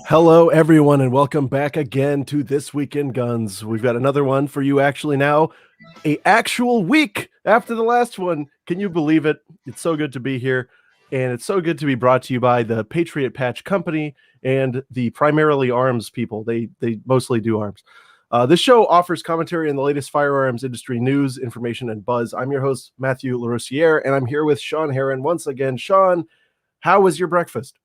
Hello, everyone, and welcome back again to This Week in Guns. We've got another one for you actually now, a actual week after the last one. Can you believe it? It's so good to be here, and it's so good to be brought to you by the Patriot Patch Company and the Primarily Arms people. They mostly do arms. This show offers commentary on the latest firearms industry news, information, and buzz. I'm your host, Matthew Larosiere, and I'm here with Shawn Herrin once again. Shawn, how was your breakfast?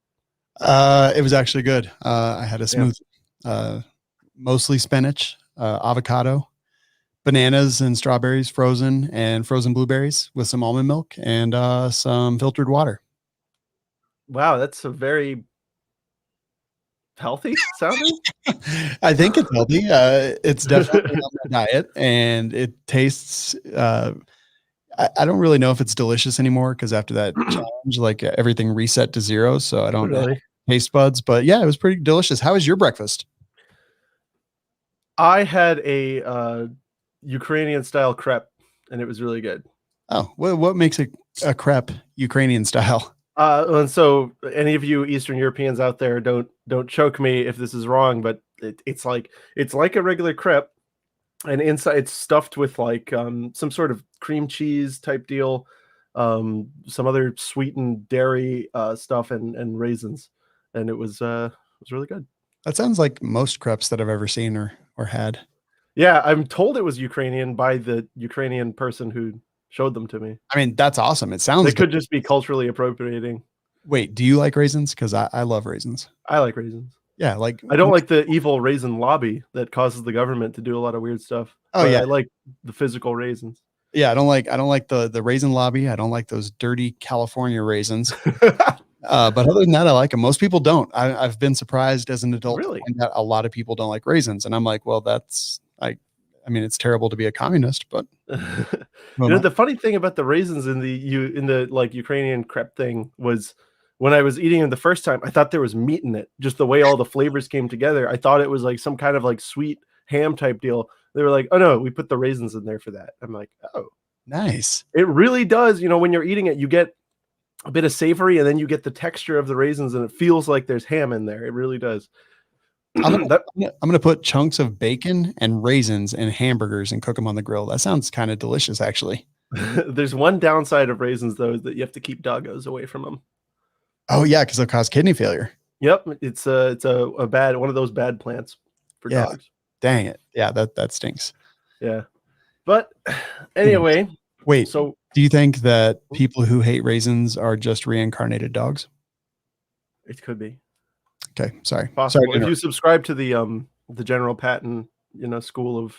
It was actually good. I had a smoothie, mostly spinach, avocado, bananas and strawberries frozen, and frozen blueberries with some almond milk and some filtered water. Wow, that's a very healthy sounding. I think it's healthy. It's definitely on my diet, and it tastes. I don't really know if it's delicious anymore because after that challenge, like everything reset to zero. So I don't know taste buds, but yeah, it was pretty delicious. How was your breakfast? I had a Ukrainian style crepe, and it was really good. Oh, what makes a crepe Ukrainian style? And so any of you Eastern Europeans out there, don't choke me if this is wrong, but it's like a regular crepe. And inside it's stuffed with like some sort of cream cheese type deal, some other sweetened dairy stuff and raisins, and it was really good. That sounds like most crepes that I've ever seen or had. Yeah, I'm told it was Ukrainian by the Ukrainian person who showed them to me. I mean, that's awesome. It sounds they could just be culturally appropriating. Wait, do you like raisins? Because I love raisins. I like raisins. Yeah, like I don't like the evil raisin lobby that causes the government to do a lot of weird stuff. Oh yeah, I like the physical raisins. Yeah, I don't like the raisin lobby. I don't like those dirty California raisins. But other than that, I like them. Most people don't. I've been surprised as an adult really? that a lot of people don't like raisins, and I'm like, well, I mean, it's terrible to be a communist, but the funny thing about the raisins in the like Ukrainian crepe thing was, when I was eating it the first time, I thought there was meat in it. Just the way all the flavors came together, I thought it was like some kind of like sweet ham type deal. They were like, "Oh no, we put the raisins in there for that." I'm like, "Oh, nice." It really does. When you're eating it, you get a bit of savory, and then you get the texture of the raisins, and it feels like there's ham in there. It really does. I'm gonna put chunks of bacon and raisins in hamburgers and cook them on the grill. That sounds kind of delicious, actually. There's one downside of raisins, though, is that you have to keep doggos away from them. Oh yeah, because they'll cause kidney failure. Yep, it's a bad one of those bad plants for dogs. Dang it. Yeah, that stinks. Yeah. But anyway, wait. So do you think that people who hate raisins are just reincarnated dogs? It could be. Okay, sorry. Possible. If you subscribe to the General Patton, school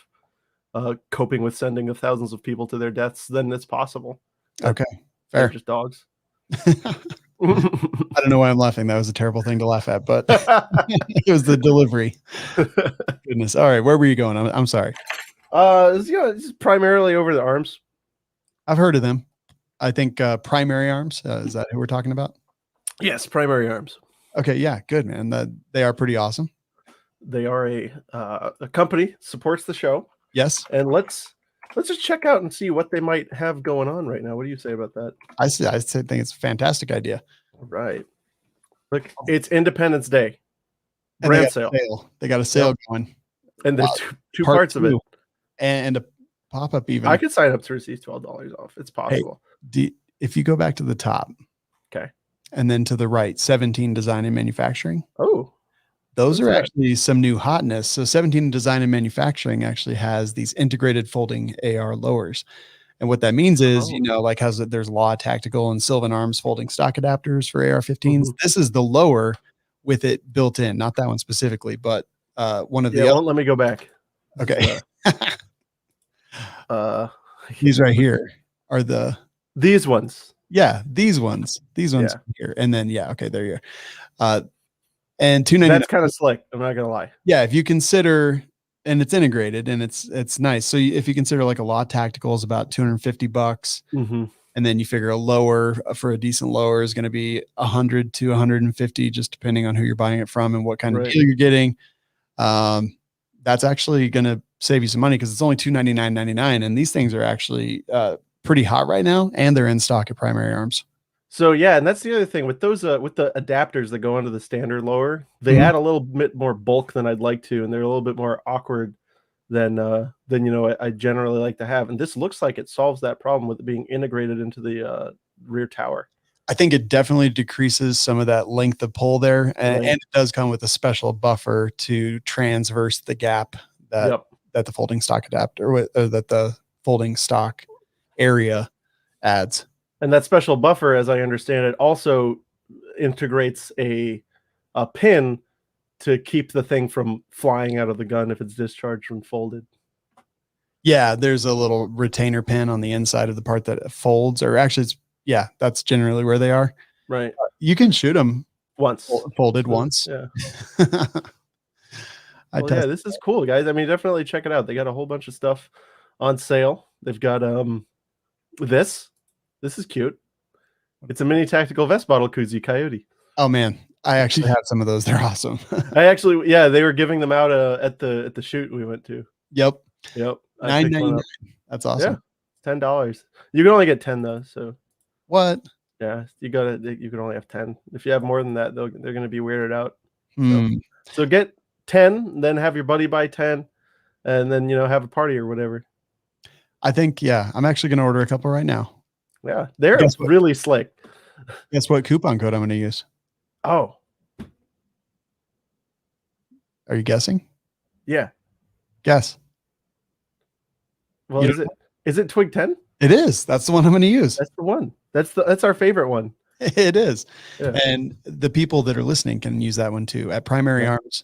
of coping with sending of thousands of people to their deaths, then it's possible. Okay. Fair. They're just dogs. I don't know why I'm laughing. That was a terrible thing to laugh at, but it was the delivery. Goodness. All right, where were you going? I'm sorry. It's primarily over the arms. I've heard of them. I think Primary Arms. Is that who we're talking about? Yes, Primary Arms. Okay, yeah, good man. They are pretty awesome. They are a company, supports the show. Yes, and let's just check out and see what they might have going on right now. What do you say about that? I think it's a fantastic idea. Right. Look, it's Independence Day. Brand sale. They got a sale going. And there's two parts of it. And a pop-up even. I could sign up to receive $12 off. It's possible. Hey, if you go back to the top. Okay. And then to the right, 17 Design and Manufacturing. Oh. Those are actually some new hotness. So 17 Design and Manufacturing actually has these integrated folding AR lowers. And what that means is, like there's Law Tactical and Sylvan Arms folding stock adapters for AR-15s. Mm-hmm. This is the lower with it built in, not that one specifically, but one of the other. Let me go back. Okay. These right here are these ones. Yeah, these ones here. And then okay, there you are. And $299. That's kind of slick. I'm not gonna lie. Yeah, if you consider, and it's integrated and it's nice. So if you consider like a Law Tactical is about $250, mm-hmm. and then you figure a lower for a decent lower is going to be $100 to $150, just depending on who you're buying it from and what kind of deal you're getting. That's actually going to save you some money because it's only $299.99, and these things are actually pretty hot right now, and they're in stock at Primary Arms. So yeah, and that's the other thing with those with the adapters that go into the standard lower, they Mhm. add a little bit more bulk than I'd like to, and they're a little bit more awkward than I generally like to have. And this looks like it solves that problem with it being integrated into the rear tower. I think it definitely decreases some of that length of pull there, and Right. it does come with a special buffer to transverse the gap that Yep. that the folding stock adapter or that the folding stock area adds. And that special buffer, as I understand it, also integrates a pin to keep the thing from flying out of the gun if it's discharged when folded. Yeah, there's a little retainer pin on the inside of the part that folds, or actually, yeah, that's generally where they are. Right. You can shoot them Once. folded So, once. yeah. I Well, yeah, test. this is cool, guys. I mean, definitely check it out. They got a whole bunch of stuff on sale. They've got this. This is cute. It's a mini tactical vest bottle koozie coyote. Oh man, I actually have some of those. They're awesome. I actually, yeah, they were giving them out at the shoot we went to. Yep. Yep, I picked one $9.99. up. That's Yeah, awesome. $10. You can only get 10 though, so What? yeah, you can only have 10. If you have more than that, they're gonna be weirded out. Hmm. So get 10, then have your buddy buy 10, and then have a party or whatever. I think, yeah, I'm actually going to order a couple right now. Yeah, they're Guess what? really slick. Guess what coupon code I'm going to use? Oh, Are you guessing? yeah. Guess. Well, You is it Twig 10? It is. That's the one I'm going to use. That's the one. That's our favorite one. It is. Yeah. And the people that are listening can use that one too at Primary Yeah. Arms.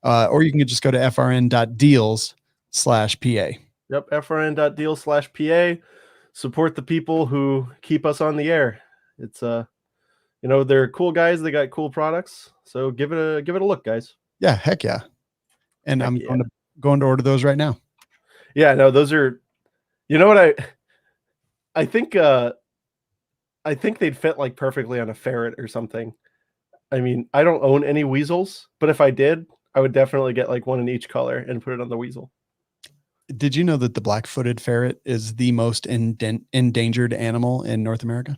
Or you can just go to frn.deals/PA. Yep, frn.deal/PA. Support the people who keep us on the air. It's they're cool guys. They got cool products. So give it a look, guys. Yeah, heck yeah. And Heck I'm yeah. going to order those right now. Yeah, no, those are. You know what I think they'd fit like perfectly on a ferret or something. I mean, I don't own any weasels, but if I did, I would definitely get like one in each color and put it on the weasel. Did you know that the black-footed ferret is the most endangered animal in North America?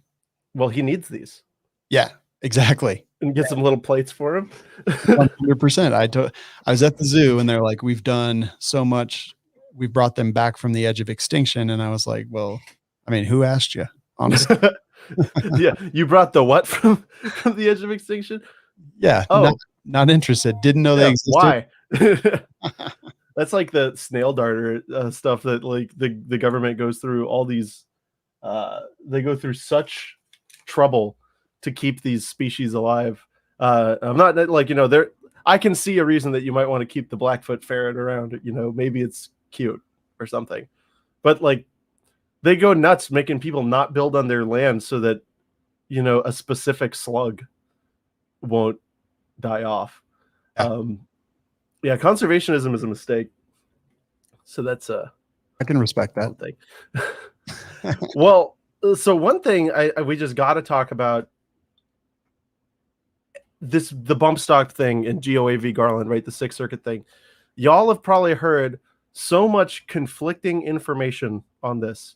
Well, he needs these. Yeah, exactly. And get some little plates for him. 100%. I was at the zoo and they're like, we've done so much. We brought them back from the edge of extinction. And I was like, well, I mean, who asked you? Honestly. Yeah. You brought the what from the edge of extinction? Yeah. Oh, not interested. Didn't know they existed. Why? That's like the snail darter stuff that like the government goes through all these. They go through such trouble to keep these species alive. I'm not like there. I can see a reason that you might want to keep the Blackfoot ferret around. Maybe it's cute or something, but like they go nuts making people not build on their land so that a specific slug won't die off. Yeah. Yeah, conservationism is a mistake. So that's I can respect that. thing. Well, so one thing we just got to talk about the bump stock thing in GOAV Garland, right? The Sixth Circuit thing. Y'all have probably heard so much conflicting information on this.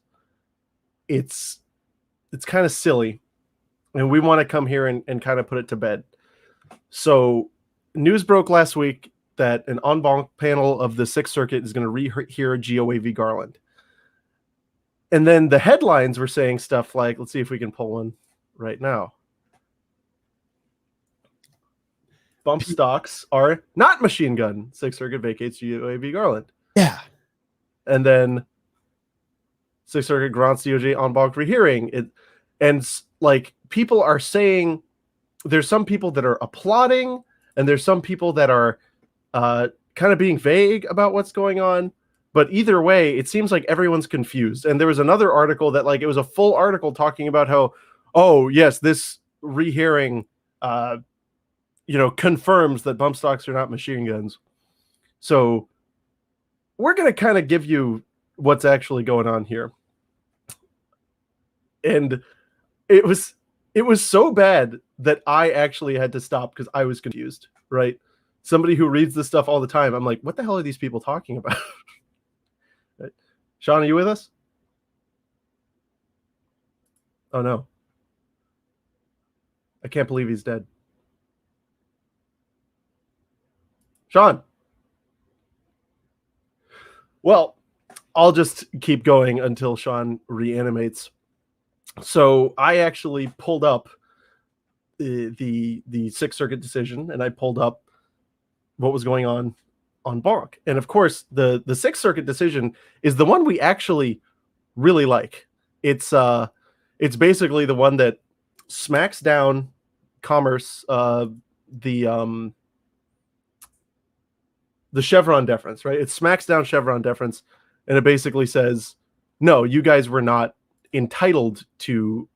It's kind of silly, and we want to come here and kind of put it to bed. So news broke last week that an en banc panel of the Sixth Circuit is going to rehear GOAV Garland. And then the headlines were saying stuff like, let's see if we can pull one right now. Bump stocks are not machine gun. Sixth Circuit vacates GOAV Garland. Yeah. And then Sixth Circuit grants DOJ en banc rehearing. And like people are saying, there's some people that are applauding, and there's some people that are kind of being vague about what's going on. But either way, it seems like everyone's confused. And there was another article that like it was a full article talking about how, oh yes, this rehearing confirms that bump stocks are not machine guns. So we're going to kind of give you what's actually going on here. And it was so bad that I actually had to stop because I was confused, right? Somebody who reads this stuff all the time, I'm like, what the hell are these people talking about? Right. Shawn, are you with us? Oh, no. can't believe he's dead. Shawn. Well, I'll just keep going until Shawn reanimates. So I actually pulled up the Sixth Circuit decision, and I pulled up what was going on banc. And of course, the Sixth Circuit decision is the one we actually really like. It's basically the one that smacks down commerce, the Chevron deference, right? It smacks down Chevron deference, and it basically says, no, you guys were not entitled to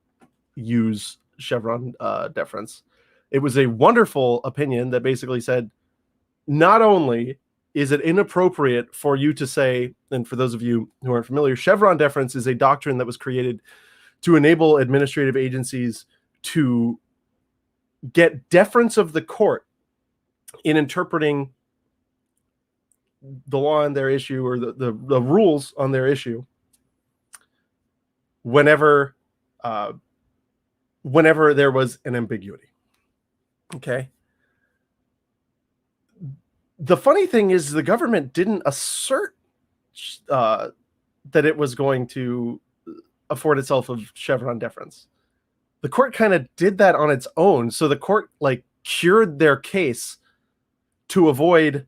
use Chevron deference. It was a wonderful opinion that basically said, not only is it inappropriate for you to say, and for those of you who aren't familiar, Chevron deference is a doctrine that was created to enable administrative agencies to get deference of the court in interpreting the law on their issue, or the rules on their issue, whenever there was an ambiguity. Okay. The funny thing is, the government didn't assert that it was going to afford itself of Chevron deference. The court kind of did that on its own. So the court cured their case to avoid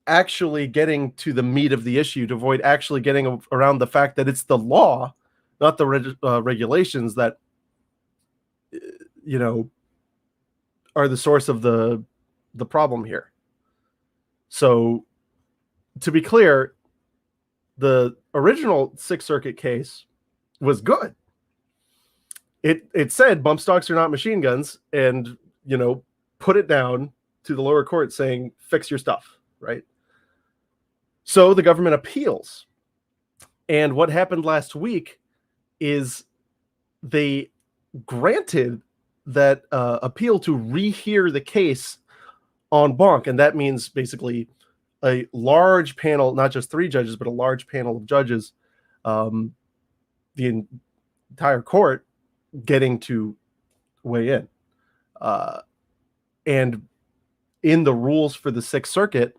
actually getting to the meat of the issue, to avoid actually getting around the fact that it's the law, not the regulations, that are the source of the problem here. So, to be clear, the original Sixth Circuit case was good. It said bump stocks are not machine guns, and put it down to the lower court saying, fix your stuff, right? So the government appeals. And what happened last week is they granted that appeal to rehear the case en banc. And that means basically a large panel, not just 3 judges, but a large panel of judges, the entire court getting to weigh in. And in the rules for the Sixth Circuit,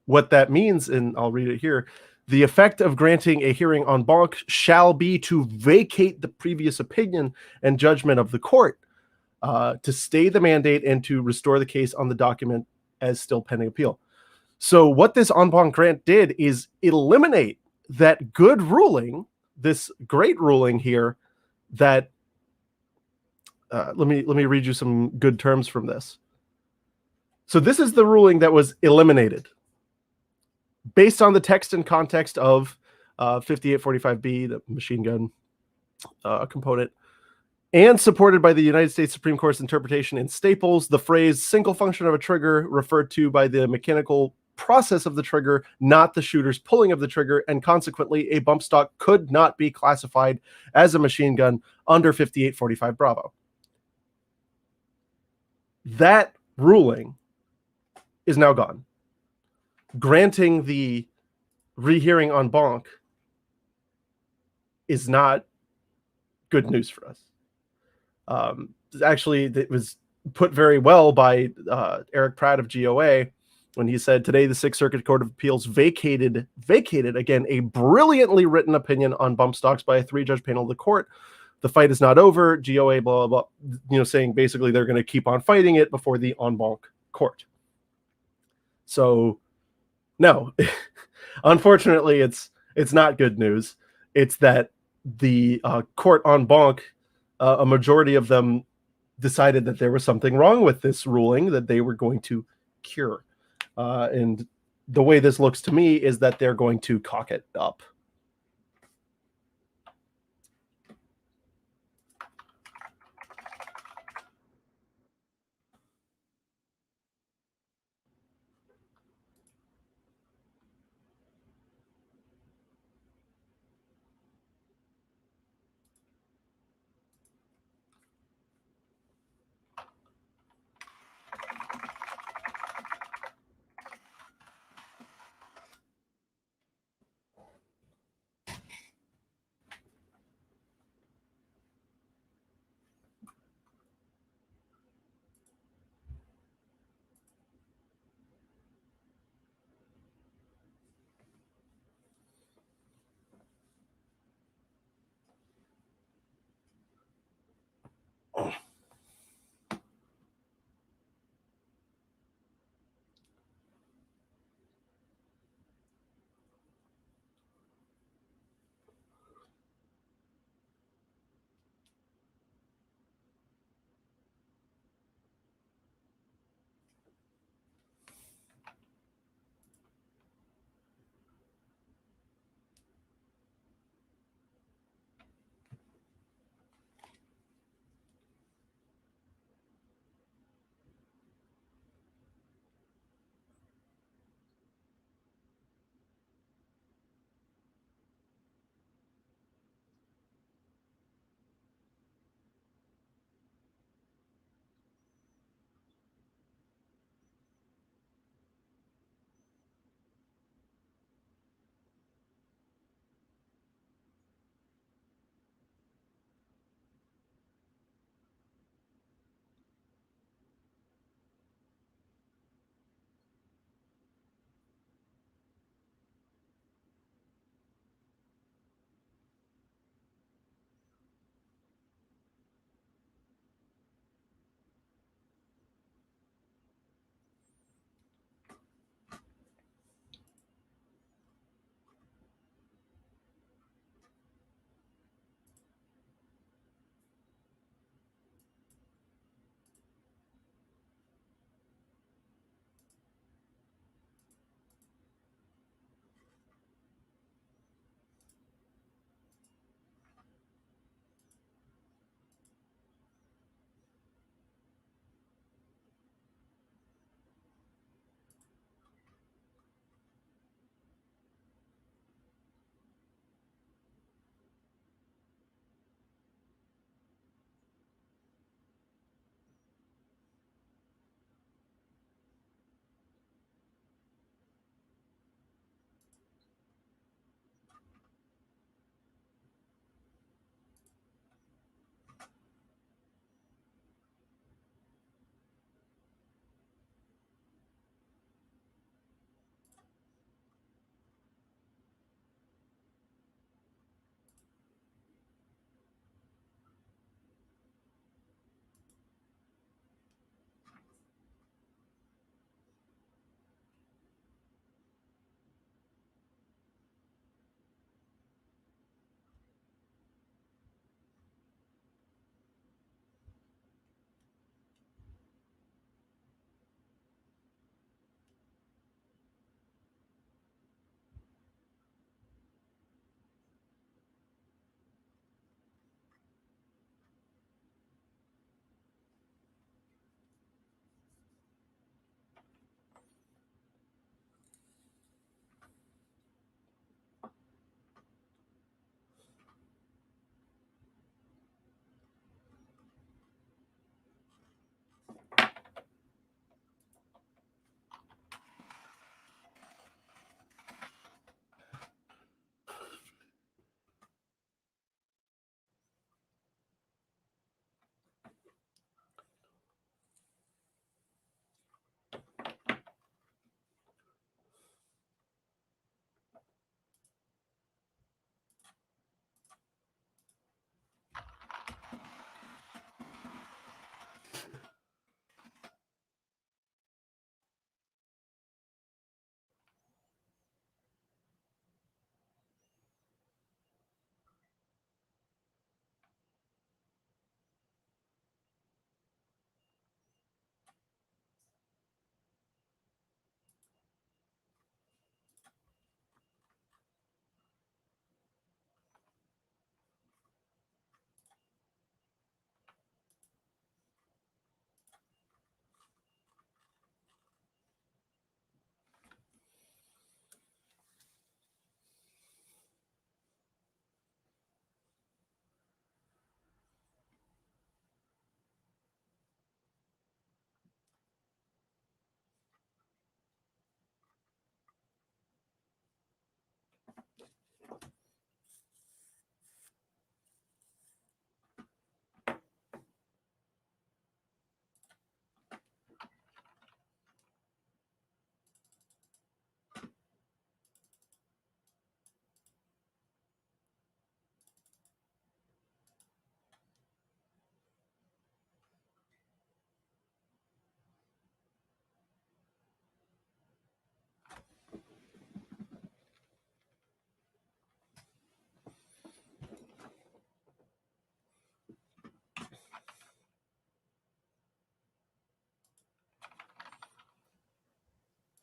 what that means, and I'll read it here, the effect of granting a hearing en banc shall be to vacate the previous opinion and judgment of the court, to stay the mandate, and to restore the case on the document as still pending appeal. So what this en banc grant did is eliminate that good ruling, this great ruling here, that let me read you some good terms from this. So this is the ruling that was eliminated based on the text and context of 5845B, the machine gun component, and supported by the United States Supreme Court's interpretation in Staples. The phrase single function of a trigger referred to by the mechanical process of the trigger, not the shooter's pulling of the trigger, and consequently a bump stock could not be classified as a machine gun under 5845 Bravo. That ruling is now gone. Granting the rehearing en banc is not good news for us. Actually, it was put very well by Eric Pratt of GOA when he said, today the Sixth Circuit Court of Appeals vacated again a brilliantly written opinion on bump stocks by a 3-judge panel of the court. The fight is not over. GOA blah blah blah, saying basically they're going to keep on fighting it before the en banc court. So no, unfortunately, it's not good news. It's that the court en banc, a majority of them decided that there was something wrong with this ruling that they were going to cure. And the way this looks to me is that they're going to cock it up.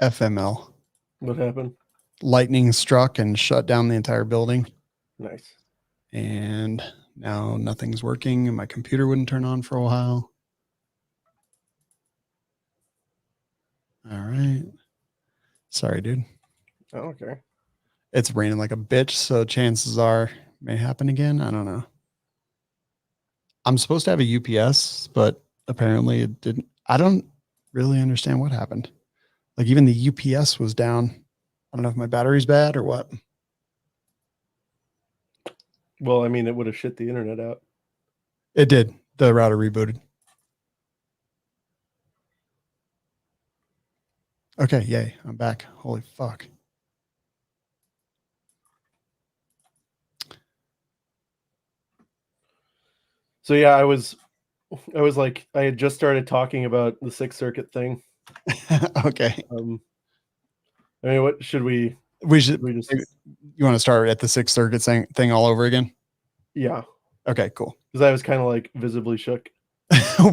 FML. What happened? Lightning struck and shut down the entire building. Nice. And now nothing's working and my computer wouldn't turn on for a while. All right. Sorry, dude. Oh, okay. It's raining like a bitch, so chances are it may happen again. I don't know. I'm supposed to have a UPS, but apparently it didn't. I don't really understand what happened. Like even the UPS was down. I don't know if my battery's bad or what. Well, I mean, it would have shit the internet out. It did. The router rebooted. Okay, yay. I'm back. Holy fuck. So yeah, I was like, I had just started talking about the Sixth Circuit thing. Okay. I mean, what should we? We should. just, you want to start at the Sixth Circuit thing all over again? Yeah. Okay, cool. Because I was kind of like visibly shook.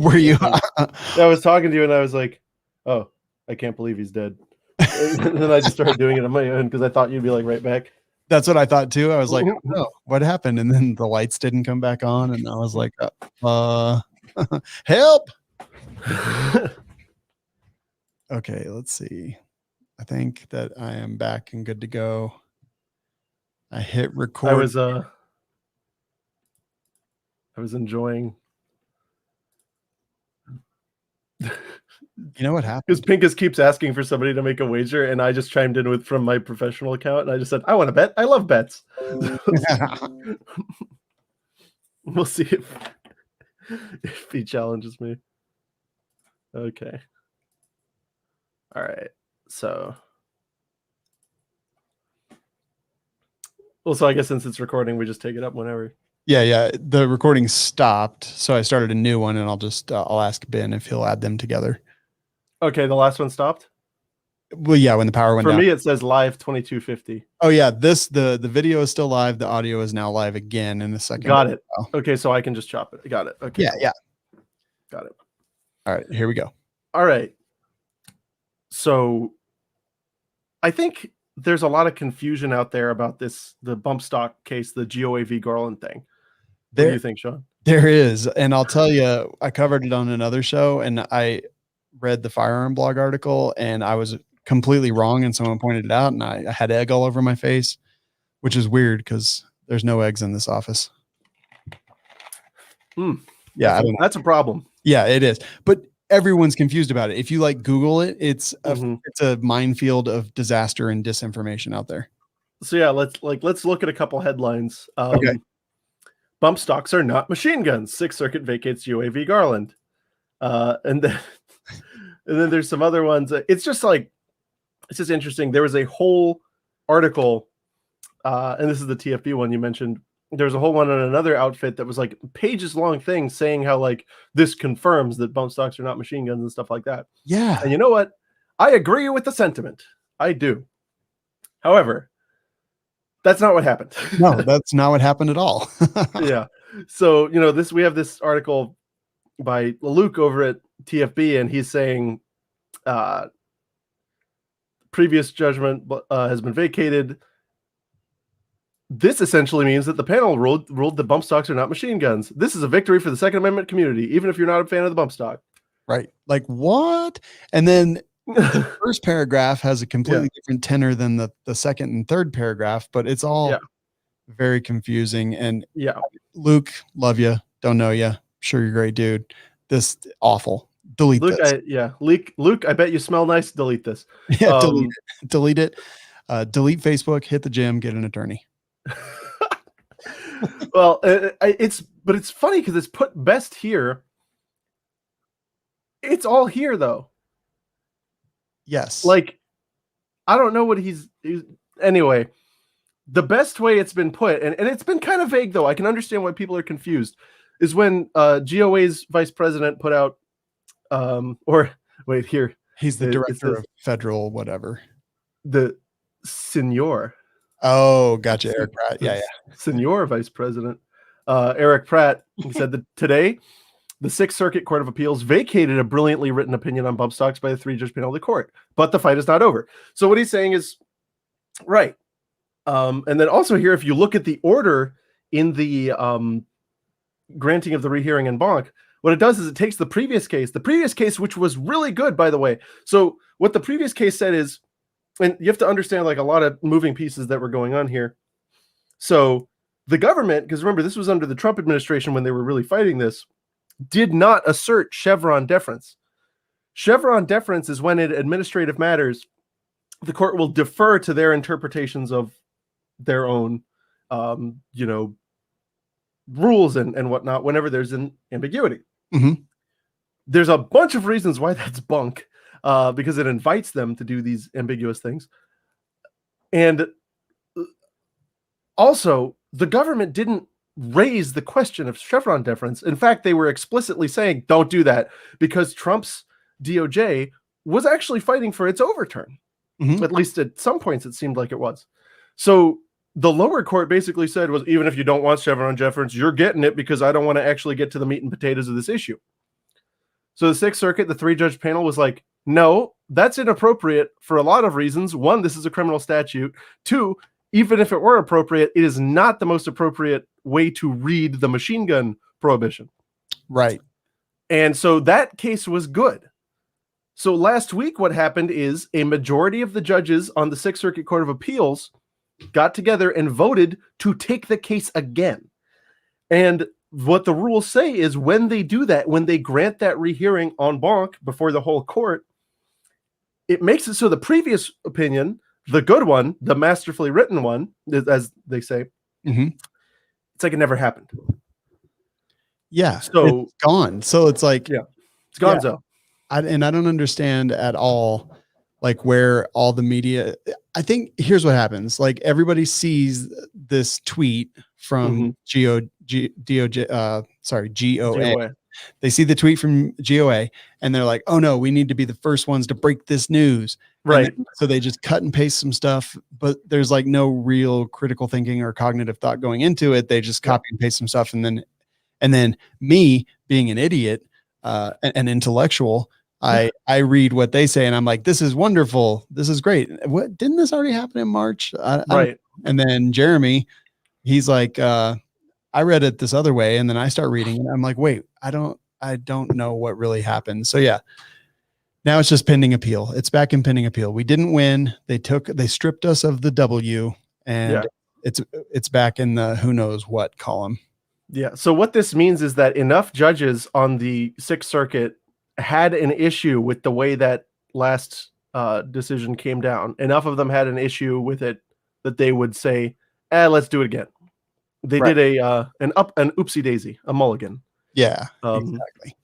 Were you? I was talking to you and I was like, oh, I can't believe he's dead. And then I just started doing it on my own because I thought you'd be like right back. That's what I thought too. I was like, oh, what happened? And then the lights didn't come back on. And I was like, help. Okay, let's see. I think that I am back and good to go. I hit record. I was enjoying. You know what happened? Because Pincus keeps asking for somebody to make a wager, and I just chimed in from my professional account, and I just said, I want to bet. I love bets. We'll see if he challenges me. Okay. All right. So. Well, so I guess since it's recording, we just take it up whenever. Yeah. The recording stopped, so I started a new one, and I'll ask Ben if he'll add them together. Okay, the last one stopped? Well, yeah, when the power went down. For me, it says live 2250. Oh, yeah, the video is still live. The audio is now live again in a second. Got it. Okay, so I can just chop it. Got it. Okay. Yeah. Got it. All right, here we go. All right. So I think there's a lot of confusion out there about the bump stock case, the GOAV Garland thing. What do you think, Shawn? There is. And I'll tell you, I covered it on another show, and I read the Firearm blog article, and I was completely wrong, and someone pointed it out, and I had egg all over my face, which is weird because there's no eggs in this office. Yeah, that's a problem. Yeah, it is. But everyone's confused about it. If you like Google it, it's a minefield of disaster and disinformation out there. So yeah, let's look at a couple headlines. Okay. Bump stocks are not machine guns. Sixth Circuit vacates UAV Garland. And then there's some other ones. It's just interesting. There was a whole article, and this is the TFB one you mentioned. There's a whole one on another outfit that was like pages long thing saying how like this confirms that bump stocks are not machine guns and stuff like that. Yeah. And you know what? I agree with the sentiment. I do. However, that's not what happened. No, that's not what happened at all. Yeah. So, we have this article by Luke over at TFB, and he's saying previous judgment has been vacated. This essentially means that the panel ruled that bump stocks are not machine guns. This is a victory for the Second Amendment community, even if you're not a fan of the bump stock. Right. Like what? And then the first paragraph has a completely different tenor than the second and third paragraph, but it's all very confusing. And Luke, love you. Don't know you. Sure, you're a great dude. This awful. Delete Luke, this. Luke, I bet you smell nice. Delete this. Yeah, delete it. Delete Facebook. Hit the gym. Get an attorney. Well, it's funny because it's put best here. It's all here though. Yes. Like, I don't know what he's anyway. The best way it's been put, and it's been kind of vague though. I can understand why people are confused. Is when GOA's vice president put out, he's the director of federal whatever. The Senor. Oh, gotcha. Eric Pratt. Yeah. Senor vice president. Eric Pratt said that today the Sixth Circuit Court of Appeals vacated a brilliantly written opinion on bump stocks by the 3-judge panel of the court, but the fight is not over. So what he's saying is right. And then also here, if you look at the order in the granting of the rehearing en banc, what it does is it takes the previous case, which was really good, by the way. So what the previous case said is, and you have to understand like a lot of moving pieces that were going on here. So the government, because remember, this was under the Trump administration when they were really fighting this, did not assert Chevron deference. Chevron deference is when in administrative matters, the court will defer to their interpretations of their own, rules and whatnot whenever there's an ambiguity. Mm-hmm. There's a bunch of reasons why that's bunk, because it invites them to do these ambiguous things. And also, the government didn't raise the question of Chevron deference. In fact, they were explicitly saying, don't do that, because Trump's DOJ was actually fighting for its overturn. Mm-hmm. At least at some points, it seemed like it was. So the lower court basically said was, even if you don't want Chevron deference, you're getting it because I don't want to actually get to the meat and potatoes of this issue. So the Sixth Circuit, the 3-judge panel was like, no, that's inappropriate for a lot of reasons. One, this is a criminal statute. Two, even if it were appropriate, it is not the most appropriate way to read the machine gun prohibition. Right. And so that case was good. So last week, what happened is a majority of the judges on the Sixth Circuit Court of Appeals got together and voted to take the case again. And what the rules say is when they do that, when they grant that rehearing en banc before the whole court, it makes it so the previous opinion, the good one, the masterfully written one, as they say, mm-hmm. It's like it never happened. Yeah. So it's gone. So it's like, yeah, it's gone. So I don't understand at all, like where all the media, I think here's what happens. Like everybody sees this tweet from GOA. They see the tweet from GOA and they're like, oh no, we need to be the first ones to break this news. Right. So they just cut and paste some stuff, but there's like no real critical thinking or cognitive thought going into it. They just copy and paste some stuff. And then me being an idiot, an intellectual, I read what they say and I'm like, this is wonderful. This is great. What, didn't this already happen in March? Right. And then Jeremy, he's like, I read it this other way. And then I start reading and I'm like, wait, I don't know what really happened. So yeah, now it's just pending appeal. It's back in pending appeal. We didn't win. They stripped us of the W and it's back in the who knows what column. Yeah. So what this means is that enough judges on the Sixth Circuit had an issue with the way that last decision came down. Enough of them had an issue with it that they would say, let's do it again. They did an oopsie daisy, a mulligan. Yeah, exactly.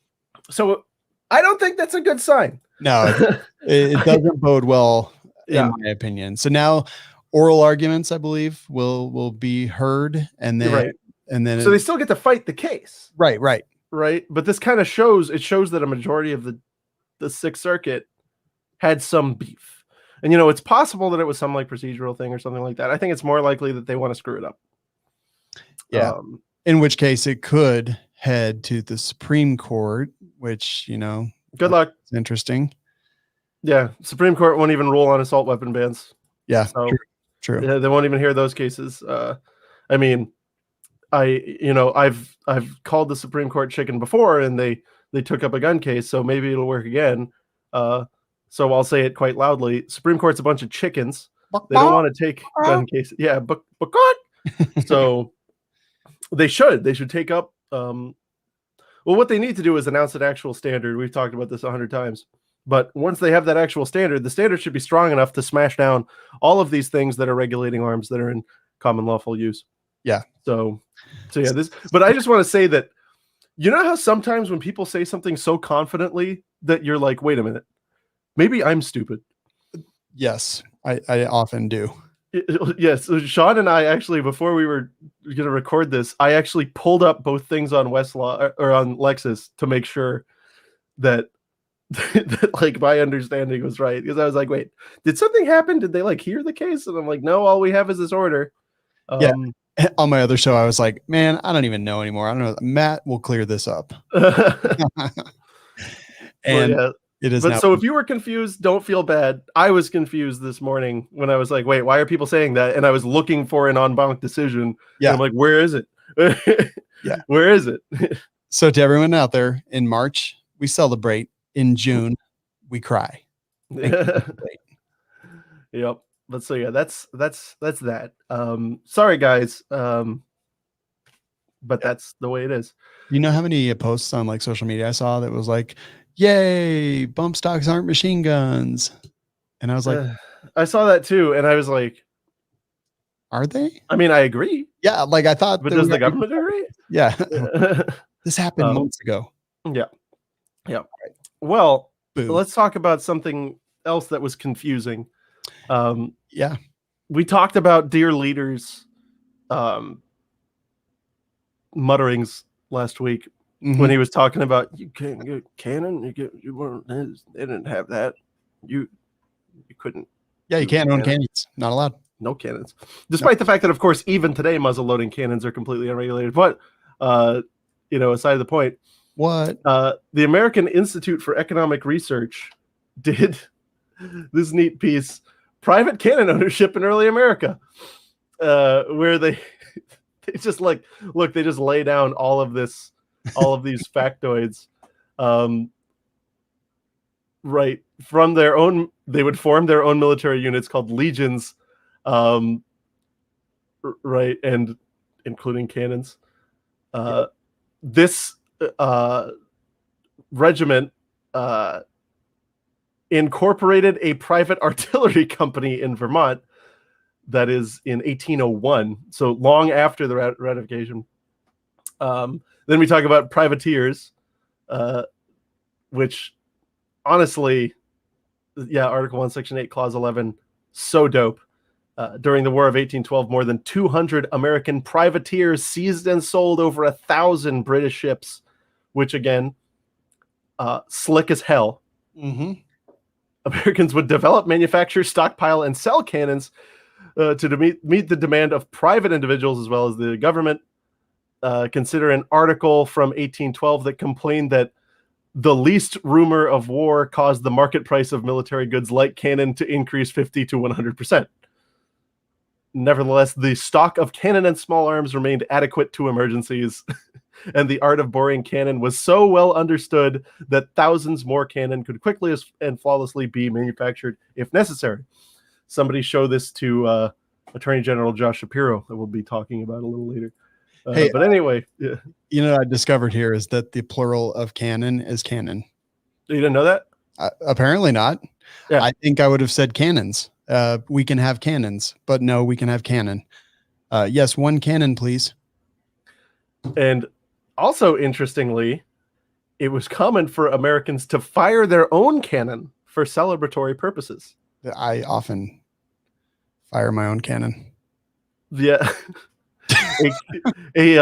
So I don't think that's a good sign. No, it doesn't bode well in my opinion. So now oral arguments, I believe, will be heard, and then so they still get to fight the case. Right. But this kind of shows that a majority of the Sixth Circuit had some beef. And it's possible that it was some like procedural thing or something like that. I think it's more likely that they want to screw it up. Yeah. In which case it could head to the Supreme Court, which, good luck. It's interesting. Yeah. Supreme Court won't even rule on assault weapon bans. Yeah. So, true. Yeah, they won't even hear those cases. I mean, I've called the Supreme Court chicken before and they took up a gun case. So maybe it'll work again. So I'll say it quite loudly. Supreme Court's a bunch of chickens. They don't want to take gun cases. Yeah. But so they should take up, what they need to do is announce an actual standard. We've talked about this 100 times, but once they have that actual standard, the standard should be strong enough to smash down all of these things that are regulating arms that are in common lawful use. Yeah. So yeah, but I just want to say that, how sometimes when people say something so confidently that you're like, wait a minute, maybe I'm stupid. Yes, I often do. Yes. So Shawn and I actually, before we were going to record this, I actually pulled up both things on Westlaw or on Lexis to make sure that like my understanding was right. Because I was like, wait, did something happen? Did they like hear the case? And I'm like, no, all we have is this order. on my other show, I was like, man, I don't even know anymore. I don't know. Matt will clear this up. And yeah. it is But now. so if you were confused, don't feel bad. I was confused this morning when I was like, wait, why are people saying that? And I was looking for an en banc decision. Yeah. And I'm like, where is it? Yeah. Where is it? So to everyone out there, in March, we celebrate. In June, we cry. Yep. But so yeah, that's that. Sorry guys. But that's the way it is. You know how many posts on like social media I saw that was like, yay, bump stocks aren't machine guns. And I was like, I saw that too. And I was like, are they? I mean, I agree. Yeah. Like I thought. But does the government agree? Yeah. This happened months ago. Yeah. Yeah. Well, Boom. Let's talk about something else that was confusing. Yeah. We talked about dear leaders mutterings last week when he was talking about you can't get cannon, you weren't, they didn't have that. You couldn't. Yeah, you can't own cannons. Not allowed. No cannons. Despite the fact that, of course, even today muzzle loading cannons are completely unregulated. But aside the point. What? The American Institute for Economic Research did this neat piece, Private Cannon Ownership in Early America, where they just they just lay down all of these factoids, right from their own. They would form their own military units called legions, right, and including cannons. This regiment incorporated a private artillery company in Vermont. That is in 1801, so long after the ratification. Then we talk about privateers, which honestly, Article 1, Section 8, Clause 11, so dope. During the War of 1812, more than 200 American privateers seized and sold over 1,000 British ships, which again, slick as hell. Americans would develop, manufacture, stockpile, and sell cannons to meet the demand of private individuals as well as the government. Consider an article from 1812 that complained that the least rumor of war caused the market price of military goods like cannon to increase 50 to 100%. Nevertheless, the stock of cannon and small arms remained adequate to emergencies, and the art of boring cannon was so well understood that thousands more cannon could quickly and flawlessly be manufactured if necessary. Somebody show this to Attorney General Josh Shapiro, that we'll be talking about a little later. But anyway, you know what I discovered here is that the plural of cannon is cannon. You didn't know that? Apparently not. Yeah. I think I would have said cannons. We can have cannons, but no, we can have cannon. Yes, one cannon, please. And also, interestingly, it was common for Americans to fire their own cannon for celebratory purposes. I often fire my own cannon. Yeah. A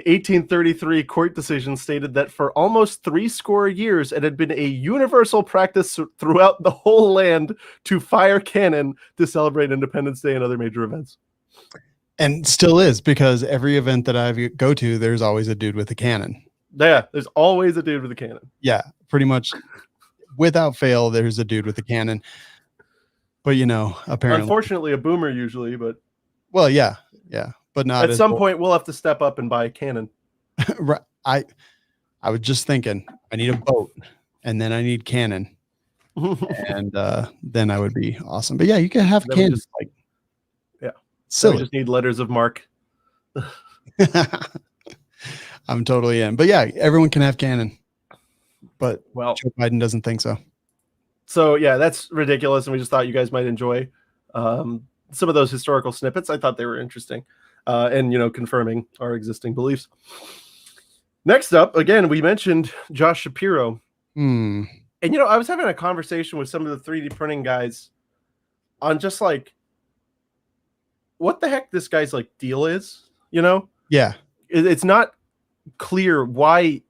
1833 court decision stated that for almost 70 years, it had been a universal practice throughout the whole land to fire cannon to celebrate Independence Day and other major events. And still is, because every event that I go to, there's always a dude with a cannon. Yeah, there's always a dude with a cannon. Yeah, pretty much without fail, there's a dude with a cannon. But, apparently. Unfortunately, a boomer usually, but. Well, yeah. But not at some point we'll have to step up and buy a cannon. Right. I was just thinking I need a boat and then I need cannon. And then I would be awesome. But yeah, you can have cannons. So we just need letters of marque. I'm totally in. But yeah, everyone can have cannon. But Joe Biden doesn't think so. So yeah, that's ridiculous. And we just thought you guys might enjoy some of those historical snippets. I thought they were interesting. And confirming our existing beliefs. Next up, again, we mentioned Josh Shapiro. And I was having a conversation with some of the 3D printing guys on just like what the heck this guy's like deal is, Yeah. It's not clear why,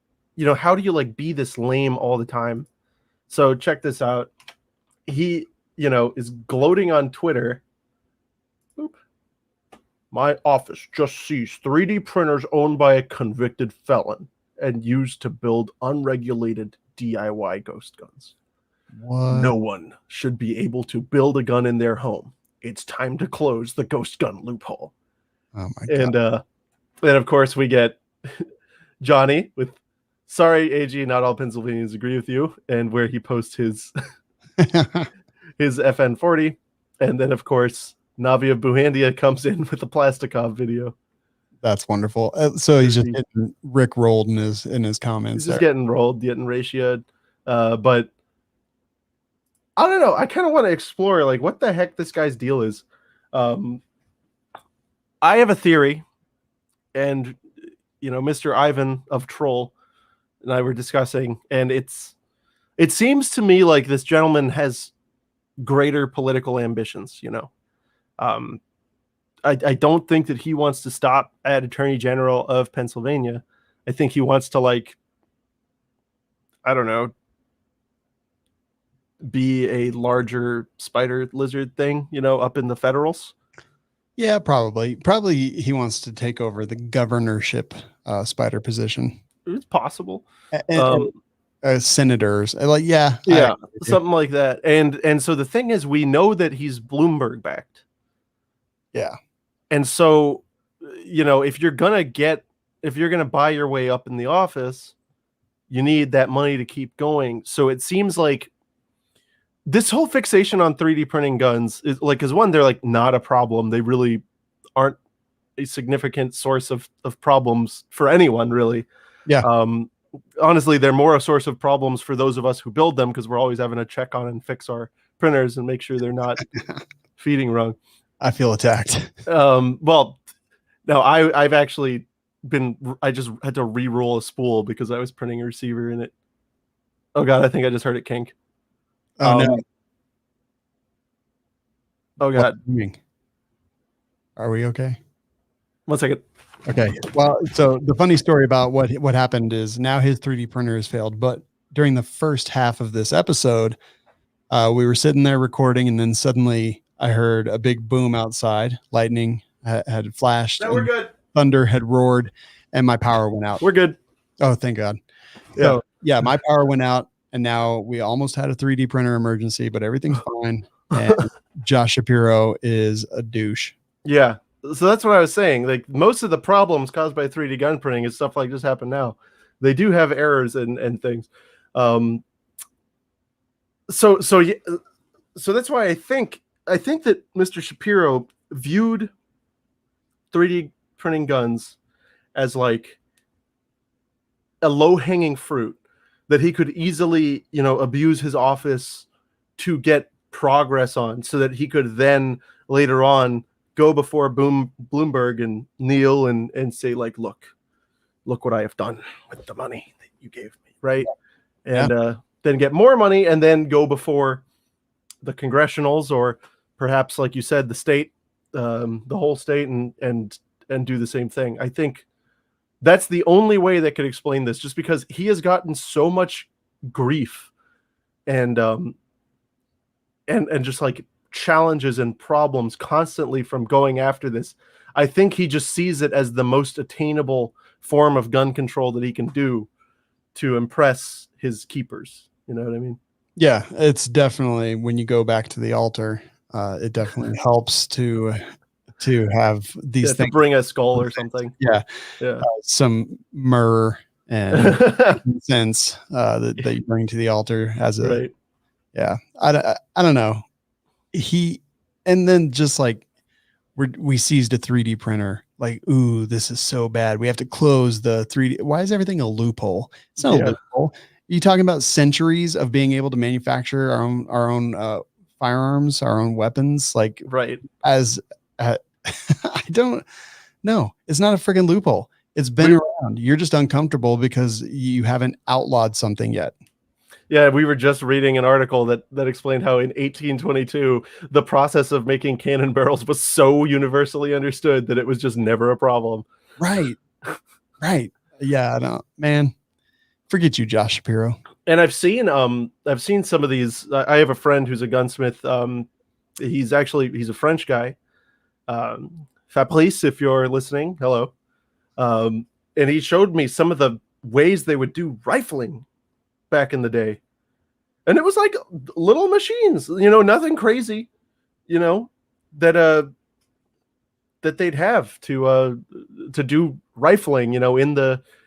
how do you like be this lame all the time? So check this out. He, is gloating on Twitter. My office just seized 3D printers owned by a convicted felon and used to build unregulated DIY ghost guns. What? No one should be able to build a gun in their home. It's time to close the ghost gun loophole. Oh my God. And then, of course, we get Johnny with, sorry, AG, not all Pennsylvanians agree with you, and where he posts his his FN40. And then, of course, Navi of Buhandia comes in with the Plastikov video. That's wonderful. So he's just getting Rick rolled in his comments. He's just getting rolled, getting ratioed. But I don't know. I kind of want to explore like what the heck this guy's deal is. I have a theory, and Mr. Ivan of Troll and I were discussing, and it seems to me like this gentleman has greater political ambitions. I don't think that he wants to stop at Attorney General of Pennsylvania. I think he wants to, like, I don't know, be a larger spider lizard thing, up in the federals. Yeah, probably he wants to take over the governorship spider position. It's possible. And senators, like, something like that. And so the thing is, we know that he's Bloomberg backed. Yeah. And so, if you're gonna buy your way up in the office, you need that money to keep going. So it seems like this whole fixation on 3D printing guns is like, one, they're like not a problem. They really aren't a significant source of problems for anyone, really. Yeah. Honestly, they're more a source of problems for those of us who build them, because we're always having to check on and fix our printers and make sure they're not feeding wrong. I feel attacked. Well, no, I've actually I just had to re-roll a spool because I was printing a receiver in it. Oh God, I think I just heard it kink. Oh no. Oh God. Are we okay? 1 second. Okay. Well, so the funny story about what happened is now his 3D printer has failed, but during the first half of this episode, we were sitting there recording, and then suddenly I heard a big boom outside. Lightning had flashed. No, we're good. Thunder had roared, and my power went out. We're good. Oh, thank God. Yeah. So yeah, my power went out, and now we almost had a 3D printer emergency, but everything's fine. And Josh Shapiro is a douche. Yeah. So that's what I was saying. Like, most of the problems caused by 3D gun printing is stuff like just happened now. They do have errors and things. So that's why I think that Mr. Shapiro viewed 3D printing guns as like a low-hanging fruit that he could easily, abuse his office to get progress on, so that he could then later on go before Bloomberg and kneel and say, like, look what I have done with the money that you gave me, right? And then get more money, and then go before the congressionals, or perhaps, like you said, the state, the whole state, and do the same thing. I think that's the only way that could explain this, just because he has gotten so much grief and just like challenges and problems constantly from going after this. I think he just sees it as the most attainable form of gun control that he can do to impress his keepers. You know what I mean? Yeah, it's definitely, when you go back to the altar, it definitely helps to have these things. To bring a skull or something. Yeah. Some myrrh and incense that you bring to the altar as a right. Yeah. I don't know. And then just like we seized a 3D printer, like, ooh, this is so bad. We have to close the 3D. Why is everything a loophole? It's not a loophole. Are you talking about centuries of being able to manufacture our own firearms, our own weapons? Like, right. I don't know. It's not a freaking loophole. It's been around. You're just uncomfortable because you haven't outlawed something yet. Yeah, we were just reading an article that explained how in 1822, the process of making cannon barrels was so universally understood that it was just never a problem. Right. Right. Yeah, no, man. Forget you, Josh Shapiro. And I've seen some of these. I have a friend who's a gunsmith. He's a French guy, Fabrice, if you're listening, hello. And he showed me some of the ways they would do rifling back in the day. And it was like little machines, nothing crazy, that that they'd have to do rifling,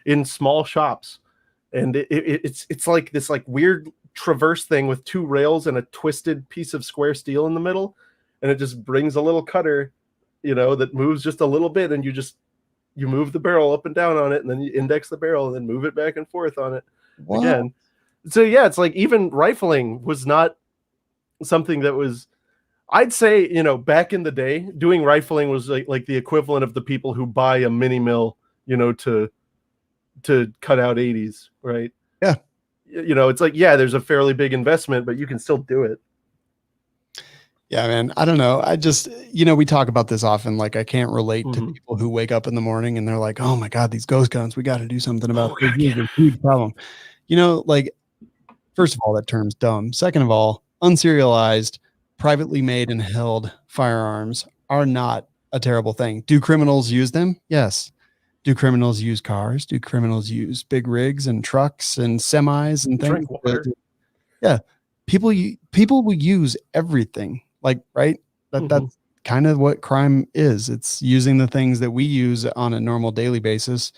in small shops. And it's like this like weird traverse thing with two rails and a twisted piece of square steel in the middle, and it just brings a little cutter, that moves just a little bit, and you move the barrel up and down on it, and then you index the barrel and then move it back and forth on it again. So yeah, it's like even rifling was not something that was, I'd say, back in the day, doing rifling was like the equivalent of the people who buy a mini mill, to cut out 80s, right? Yeah. It's like, yeah, there's a fairly big investment, but you can still do it. Yeah, man. I don't know. I just, we talk about this often. Like, I can't relate Mm-hmm. to people who wake up in the morning and they're like, oh my God, these ghost guns, we got to do something about Oh, it. It's a huge problem. Like, first of all, that term's dumb. Second of all, unserialized, privately made and held firearms are not a terrible thing. Do criminals use them? Yes. Do criminals use cars? Do criminals use big rigs and trucks and semis and things? Drink water. Yeah. People will use everything. Like, right? That's kind of what crime is. It's using the things that we use on a normal daily basis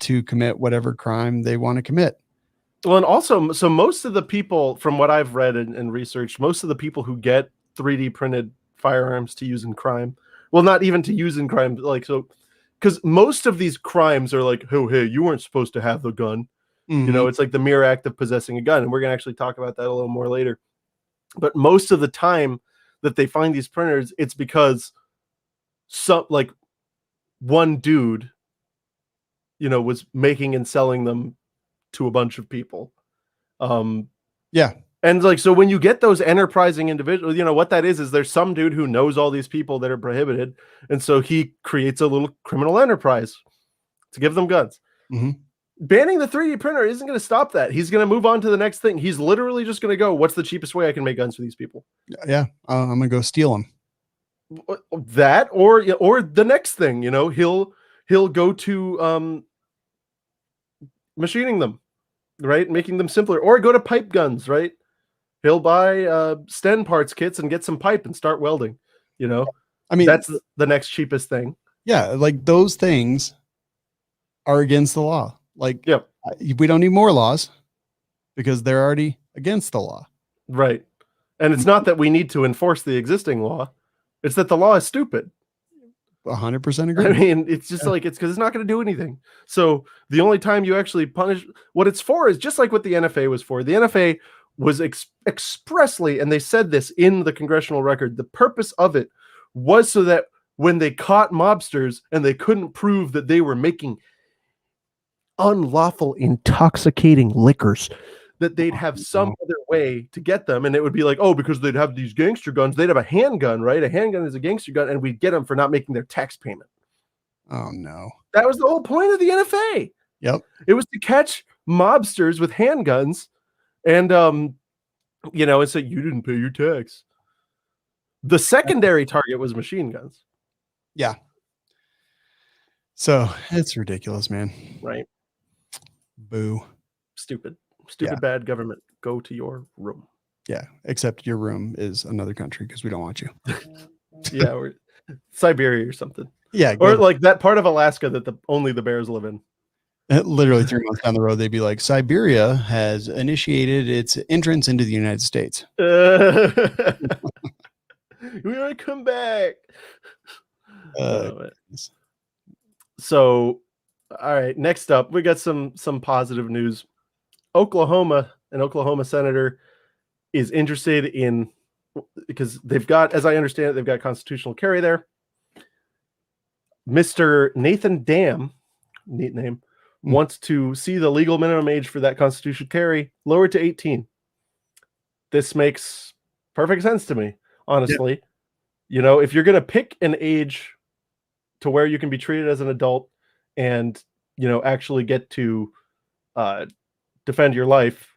to commit whatever crime they want to commit. Well, and also, so most of the people, from what I've read and researched, most of the people who get 3D printed firearms to use in crime, well, not even to use in crime, like, so, because most of these crimes are like, oh, hey, you weren't supposed to have the gun. It's like the mere act of possessing a gun. And we're going to actually talk about that a little more later. But most of the time that they find these printers, it's because one dude, was making and selling them to a bunch of people. Yeah. And like, so when you get those enterprising individuals, what that is there's some dude who knows all these people that are prohibited. And so he creates a little criminal enterprise to give them guns. Mm-hmm. Banning the 3D printer isn't going to stop that. He's going to move on to the next thing. He's literally just going to go, what's the cheapest way I can make guns for these people? Yeah. I'm going to go steal them. That, or the next thing, he'll go to machining them, right? Making them simpler, or go to pipe guns, right? He'll buy Sten parts kits and get some pipe and start welding, I mean, that's the next cheapest thing. Yeah. Like, those things are against the law. Like, yep. We don't need more laws because they're already against the law. Right. And it's not that we need to enforce the existing law. It's that the law is stupid. 100% agree. I mean, it's just like, it's because it's not going to do anything. So the only time you actually punish, what it's for is just like what the NFA was for. The NFA was expressly, and they said this in the congressional record, the purpose of it was so that when they caught mobsters and they couldn't prove that they were making unlawful intoxicating liquors, that they'd have some other way to get them. And it would be like, oh, because they'd have these gangster guns, they'd have a handgun, right? A handgun is a gangster gun, and we'd get them for not making their tax payment. Oh no. That was the whole point of the NFA. Yep. It was to catch mobsters with handguns, and and so you didn't pay your tax. The secondary target was machine guns. Yeah. So it's ridiculous, man. Right. Boo. Stupid, bad government. Go to your room. Yeah. Except your room is another country because we don't want you. Yeah. Or Siberia or something. Yeah. Or like that part of Alaska that only the bears live in. Literally 3 months down the road, they'd be like, Siberia has initiated its entrance into the United States. We want to come back. So, all right, next up, we got some positive news. Oklahoma, an Oklahoma senator is interested in, because they've got, as I understand it, they've got constitutional carry there. Mr. Nathan Dahm, neat name, wants to see the legal minimum age for that constitutional carry lowered to 18. This makes perfect sense to me, honestly. Yeah. If you're going to pick an age to where you can be treated as an adult and, actually get to defend your life,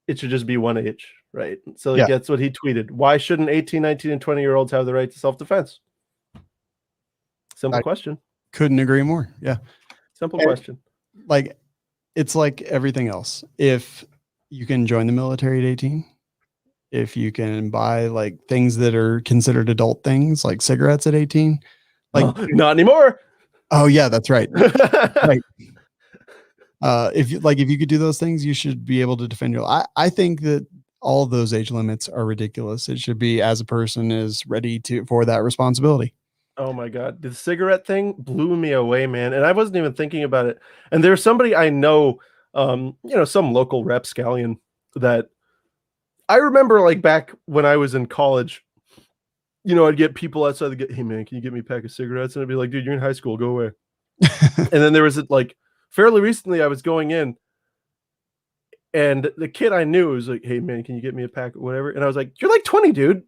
it should just be one age, right? So that's what he tweeted. Why shouldn't 18, 19, and 20-year-olds have the right to self-defense? Simple question. Couldn't agree more. Yeah. Simple question. Like, it's like everything else. If you can join the military at 18, if you can buy like things that are considered adult things like cigarettes at 18, like not anymore. Oh yeah, that's right. Right. If you could do those things, you should be able to defend your. I think that all of those age limits are ridiculous. It should be as a person is ready for that responsibility. Oh my God. The cigarette thing blew me away, man. And I wasn't even thinking about it. And there's somebody I know, some local rapscallion that I remember like back when I was in college, I'd get people outside the gate, hey man, can you get me a pack of cigarettes? And I'd be like, dude, you're in high school, go away. And then there was like fairly recently I was going in and the kid I knew was like, hey man, can you get me a pack of whatever? And I was like, you're like 20, dude.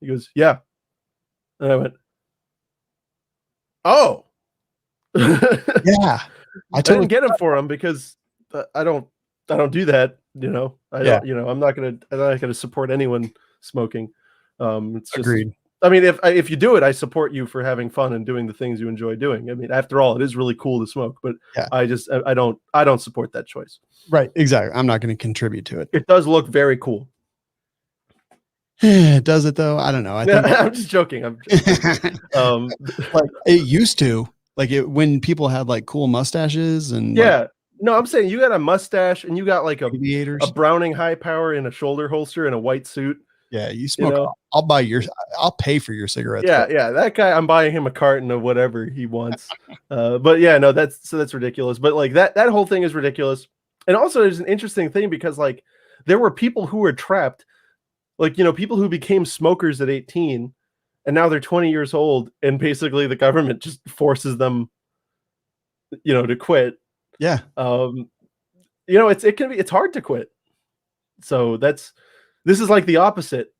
He goes, yeah. And I went, oh. Yeah. I didn't get him for him because I don't do that. I'm not gonna support anyone smoking. It's just, agreed. I mean, if you do it, I support you for having fun and doing the things you enjoy doing. I mean, after all, it is really cool to smoke, but yeah. I don't support that choice. Right. Exactly. I'm not going to contribute to it. It does look very cool. Does it though? I don't know. I'm just joking. Like it used to, like when people had like cool mustaches and yeah. No, I'm saying you got a mustache and you got like a Browning high power in a shoulder holster and a white suit. Yeah, you smoke. I'll pay for your cigarettes. Yeah. That guy, I'm buying him a carton of whatever he wants. But yeah, no, that's ridiculous. But like that whole thing is ridiculous. And also there's an interesting thing because like there were people who were trapped, like, people who became smokers at 18 and now they're 20 years old and basically the government just forces them, to quit. Yeah. It's hard to quit. So this is like the opposite,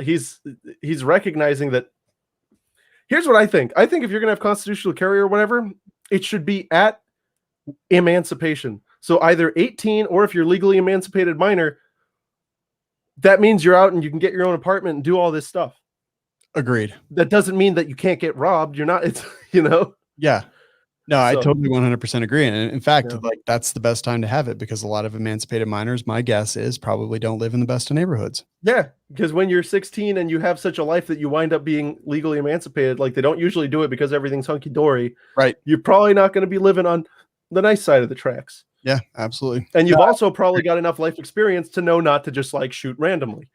he's recognizing that. Here's what I think. I think if you're going to have constitutional carry or whatever, it should be at emancipation. So either 18 or if you're legally emancipated minor, that means you're out and you can get your own apartment and do all this stuff. Agreed. That doesn't mean that you can't get robbed. You're not, Yeah. No, I totally 100% agree. And in fact, like that's the best time to have it because a lot of emancipated minors, my guess is probably don't live in the best of neighborhoods. Yeah. Because when you're 16 and you have such a life that you wind up being legally emancipated, like they don't usually do it because everything's hunky dory. Right. You're probably not going to be living on the nice side of the tracks. Yeah, absolutely. And you've also probably got enough life experience to know not to just like shoot randomly.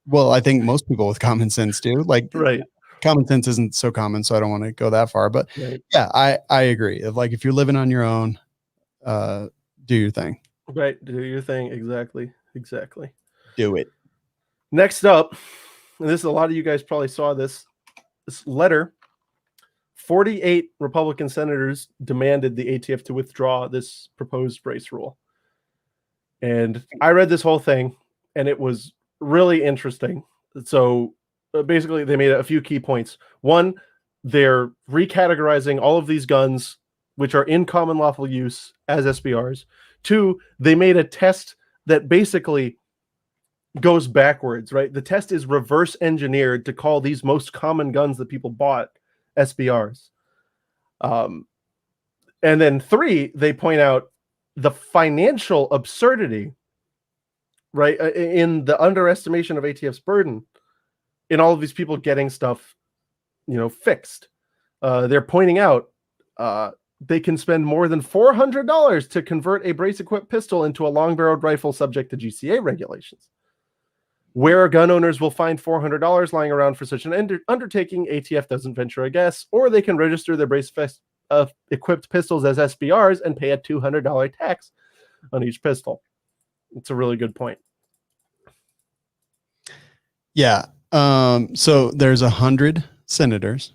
Well, I think most people with common sense do. Like, right. Common sense isn't so common, so I don't want to go that far. But right. Yeah, I agree. If you're living on your own, do your thing. Right, do your thing. Exactly. Do it. Next up, and this is a lot of you guys probably saw this letter. 48 Republican senators demanded the ATF to withdraw this proposed brace rule. And I read this whole thing, and it was really interesting. So basically, they made a few key points. One, they're recategorizing all of these guns, which are in common lawful use, as SBRs. Two, they made a test that basically goes backwards, right? The test is reverse engineered to call these most common guns that people bought SBRs. And then three, they point out the financial absurdity, right, in the underestimation of ATF's burden in all of these people getting stuff, fixed. They're pointing out they can spend more than $400 to convert a brace-equipped pistol into a long-barreled rifle subject to GCA regulations. Where gun owners will find $400 lying around for such an undertaking, ATF doesn't venture a guess, or they can register their brace-equipped pistols as SBRs and pay a $200 tax on each pistol. It's a really good point. Yeah. So there's 100 senators.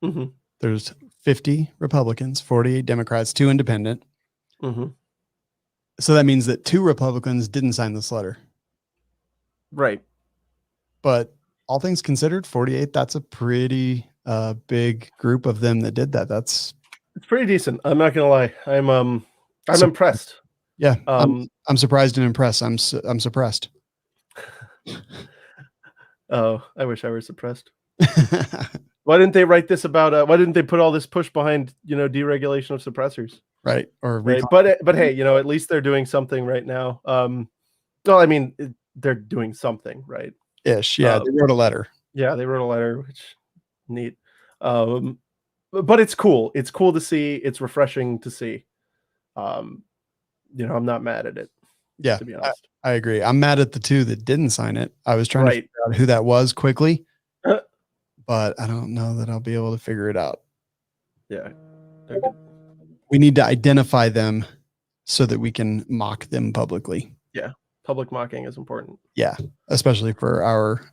Mm-hmm. There's 50 Republicans, 48 Democrats, 2 independent. Mm-hmm. So that means that 2 Republicans didn't sign this letter. Right. But all things considered, 48, that's a pretty big group of them that did that. It's pretty decent. I'm not going to lie. I'm impressed. Yeah. I'm surprised and impressed. I'm suppressed. Oh, I wish I were suppressed. Why didn't they write this about? Why didn't they put all this push behind deregulation of suppressors? Right. Or Right. But hey, at least they're doing something right now. Well, I mean, they're doing something, right? ish. Yeah, they wrote a letter. Yeah, they wrote a letter, which neat. But it's cool. It's cool to see. It's refreshing to see. I'm not mad at it. Yeah, to be honest. I agree. I'm mad at the two that didn't sign it. I was trying to figure out who that was quickly, but I don't know that I'll be able to figure it out. Yeah. We need to identify them so that we can mock them publicly. Yeah. Public mocking is important. Yeah. Especially for our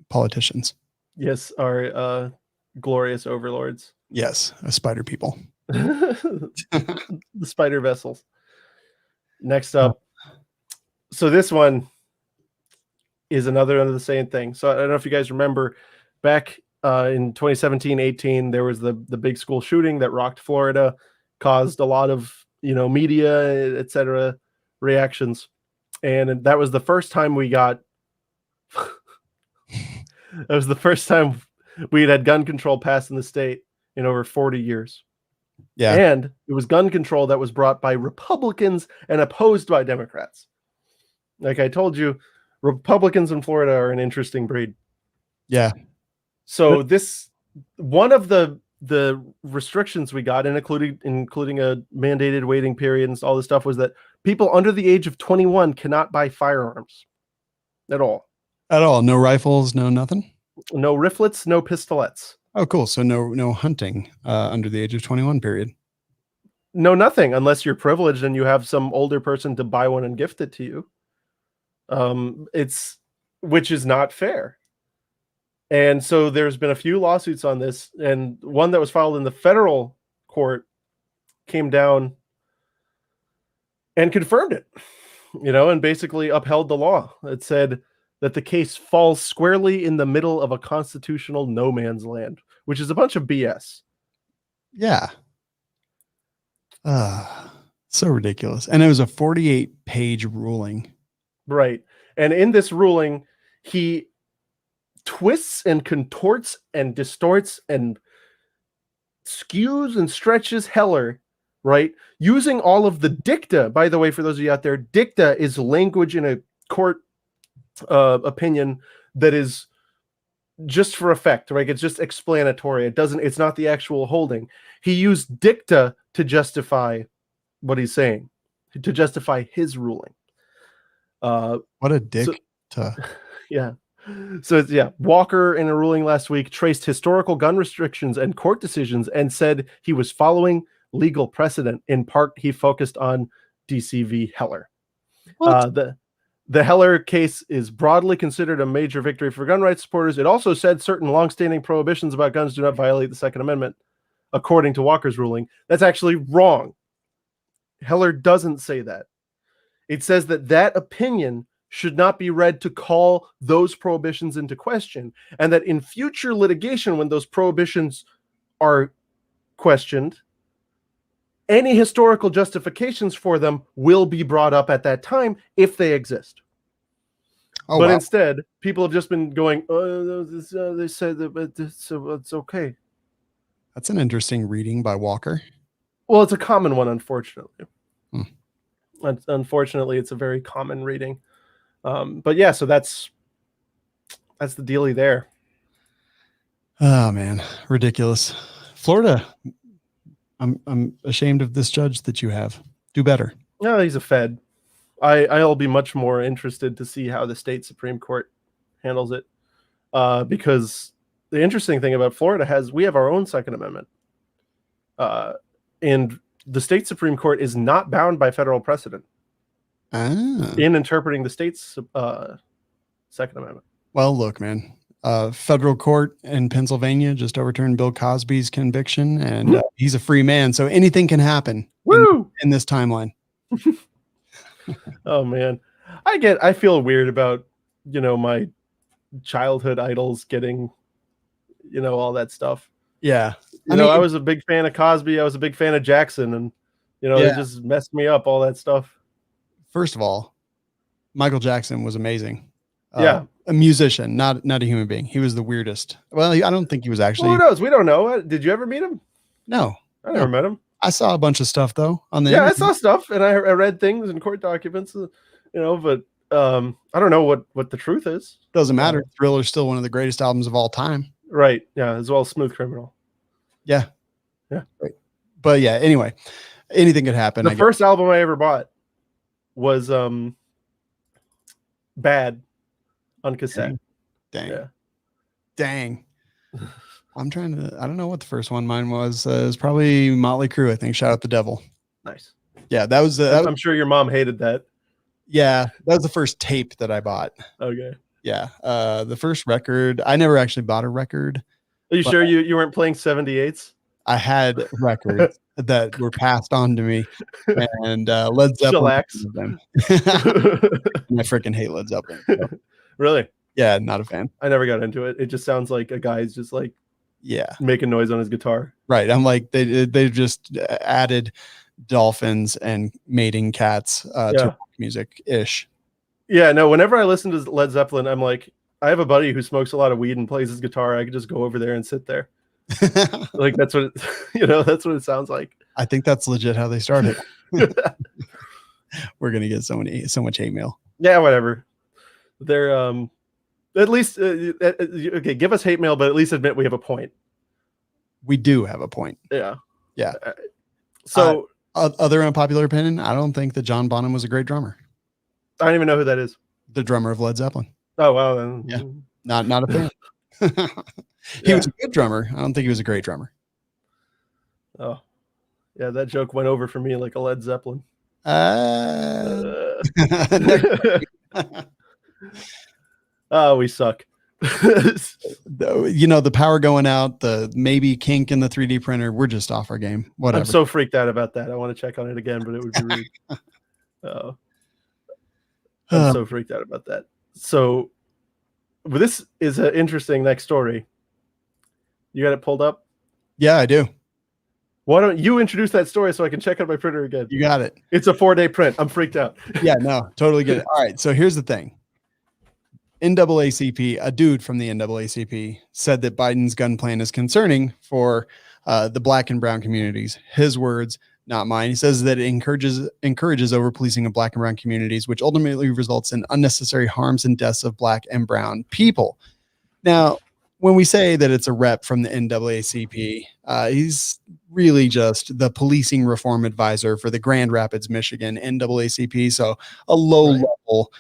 politicians. Yes. Our glorious overlords. Yes. Spider people. The spider vessels. Next up. So this one is another under the same thing. So I don't know if you guys remember back in 2017-18, there was the big school shooting that rocked Florida, caused a lot of, media, etc. reactions. And that was the first time we got that was the first time we had gun control passed in the state in over 40 years. Yeah. And it was gun control that was brought by Republicans and opposed by Democrats. Like I told you, Republicans in Florida are an interesting breed. Yeah. So this one of the restrictions we got, and including a mandated waiting period and all this stuff, was that people under the age of 21 cannot buy firearms at all. At all. No rifles, no nothing. No riflets, no pistolets. Oh, cool. So no hunting under the age of 21 period. No, nothing, unless you're privileged and you have some older person to buy one and gift it to you. Which is not fair. And so there's been a few lawsuits on this, and one that was filed in the federal court came down and confirmed it, and basically upheld the law. It said that the case falls squarely in the middle of a constitutional no man's land, which is a bunch of BS. Yeah. So ridiculous. And it was a 48-page ruling. Right. And in this ruling, he twists and contorts and distorts and skews and stretches Heller, right? Using all of the dicta. By the way, for those of you out there, dicta is language in a court opinion that is just for effect, right? It's just explanatory. It's not the actual holding. He used dicta to justify what he's saying, to justify his ruling. What a dick. Yeah. So Walker, in a ruling last week, traced historical gun restrictions and court decisions and said he was following legal precedent. In part, he focused on DCV Heller. The Heller case is broadly considered a major victory for gun rights supporters. It also said certain longstanding prohibitions about guns do not violate the Second Amendment, according to Walker's ruling. That's actually wrong. Heller doesn't say that. It says that opinion should not be read to call those prohibitions into question, and that in future litigation, when those prohibitions are questioned, any historical justifications for them will be brought up at that time if they exist. But instead, people have just been going, they said that so it's okay. That's an interesting reading by Walker. Well, it's a common one, unfortunately. Unfortunately, it's a very common reading. But yeah, so that's the dealie there. Oh man, ridiculous. Florida, I'm ashamed of this judge that you have. Do better. No, he's a Fed. I'll be much more interested to see how the state Supreme Court handles it, because the interesting thing about Florida we have our own Second Amendment, and the state Supreme Court is not bound by federal precedent in interpreting the state's Second Amendment. Well, look, man, federal court in Pennsylvania just overturned Bill Cosby's conviction, and he's a free man, so anything can happen in this timeline. Oh man, I feel weird about my childhood idols getting all that stuff. Yeah, I was a big fan of Cosby. I was a big fan of Jackson, and they just messed me up, all that stuff. First of all, Michael Jackson was amazing. A musician, not a human being. He was the weirdest. Well, I don't think he was actually. Well, who knows? We don't know. Did you ever meet him? No, I never met him. I saw a bunch of stuff though on the internet. I saw stuff and I read things in court documents, but I don't know what the truth is. Doesn't matter. Thriller's still one of the greatest albums of all time. Right. Yeah. As well as Smooth Criminal. Yeah. Yeah. Right. But yeah, anyway, anything could happen. The first album I ever bought was Bad on cassette. Dang. Yeah. Dang. I don't know what the first one mine was. It was probably Motley Crue, I think. Shout out the devil. Nice. Yeah, that was I'm sure your mom hated that. Yeah, that was the first tape that I bought. Okay. Yeah. The first record, I never actually bought a record. Are you sure you weren't playing 78s? I had records that were passed on to me, and Led Zeppelin. Them. I freaking hate Led Zeppelin. So. Really? Yeah, not a fan. I never got into it. It just sounds like a guy's just like making noise on his guitar. Right. I'm like they just added dolphins and mating cats to music ish. Yeah, no, whenever I listen to Led Zeppelin, I'm like, I have a buddy who smokes a lot of weed and plays his guitar. I could just go over there and sit there. Like that's what that's what it sounds like. I think that's legit how they started. We're gonna get so much hate mail. Yeah, whatever. They're at least okay, give us hate mail, but at least admit we have a point. We do have a point. Yeah. So other unpopular opinion, I don't think that John Bonham was a great drummer. I don't even know who that is. The drummer of Led Zeppelin. Oh wow, then. Yeah. Not a fan. He was a good drummer. I don't think he was a great drummer. Oh. Yeah, that joke went over for me like a Led Zeppelin. Oh, we suck. The power going out, the maybe kink in the 3D printer. We're just off our game. Whatever. I'm so freaked out about that. I want to check on it again, but it would be rude. I'm so freaked out about that. So this is an interesting next story. You got it pulled up? Yeah, I do. Why don't you introduce that story so I can check on my printer again? You got it. It's a 4-day print. I'm freaked out. Yeah, no, totally get it. All right, so here's the thing. NAACP, a dude from the NAACP, said that Biden's gun plan is concerning for the Black and brown communities. His words, not mine. He says that it encourages over-policing of Black and brown communities, which ultimately results in unnecessary harms and deaths of Black and brown people. Now, when we say that it's a rep from the NAACP, he's really just the policing reform advisor for the Grand Rapids, Michigan NAACP. So a low-level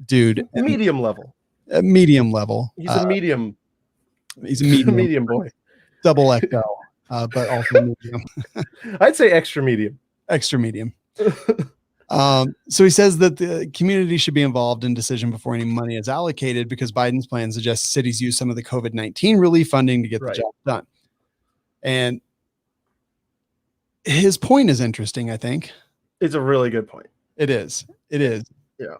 dude. Medium level. Medium level. He's a medium. He's a medium. Medium boy. Double XL, but also medium. I'd say extra medium. Extra medium. So he says that the community should be involved in decision before any money is allocated because Biden's plan suggests cities use some of the COVID-19 relief funding to get the job done. And his point is interesting, I think. It's a really good point. It is. It is. Yeah.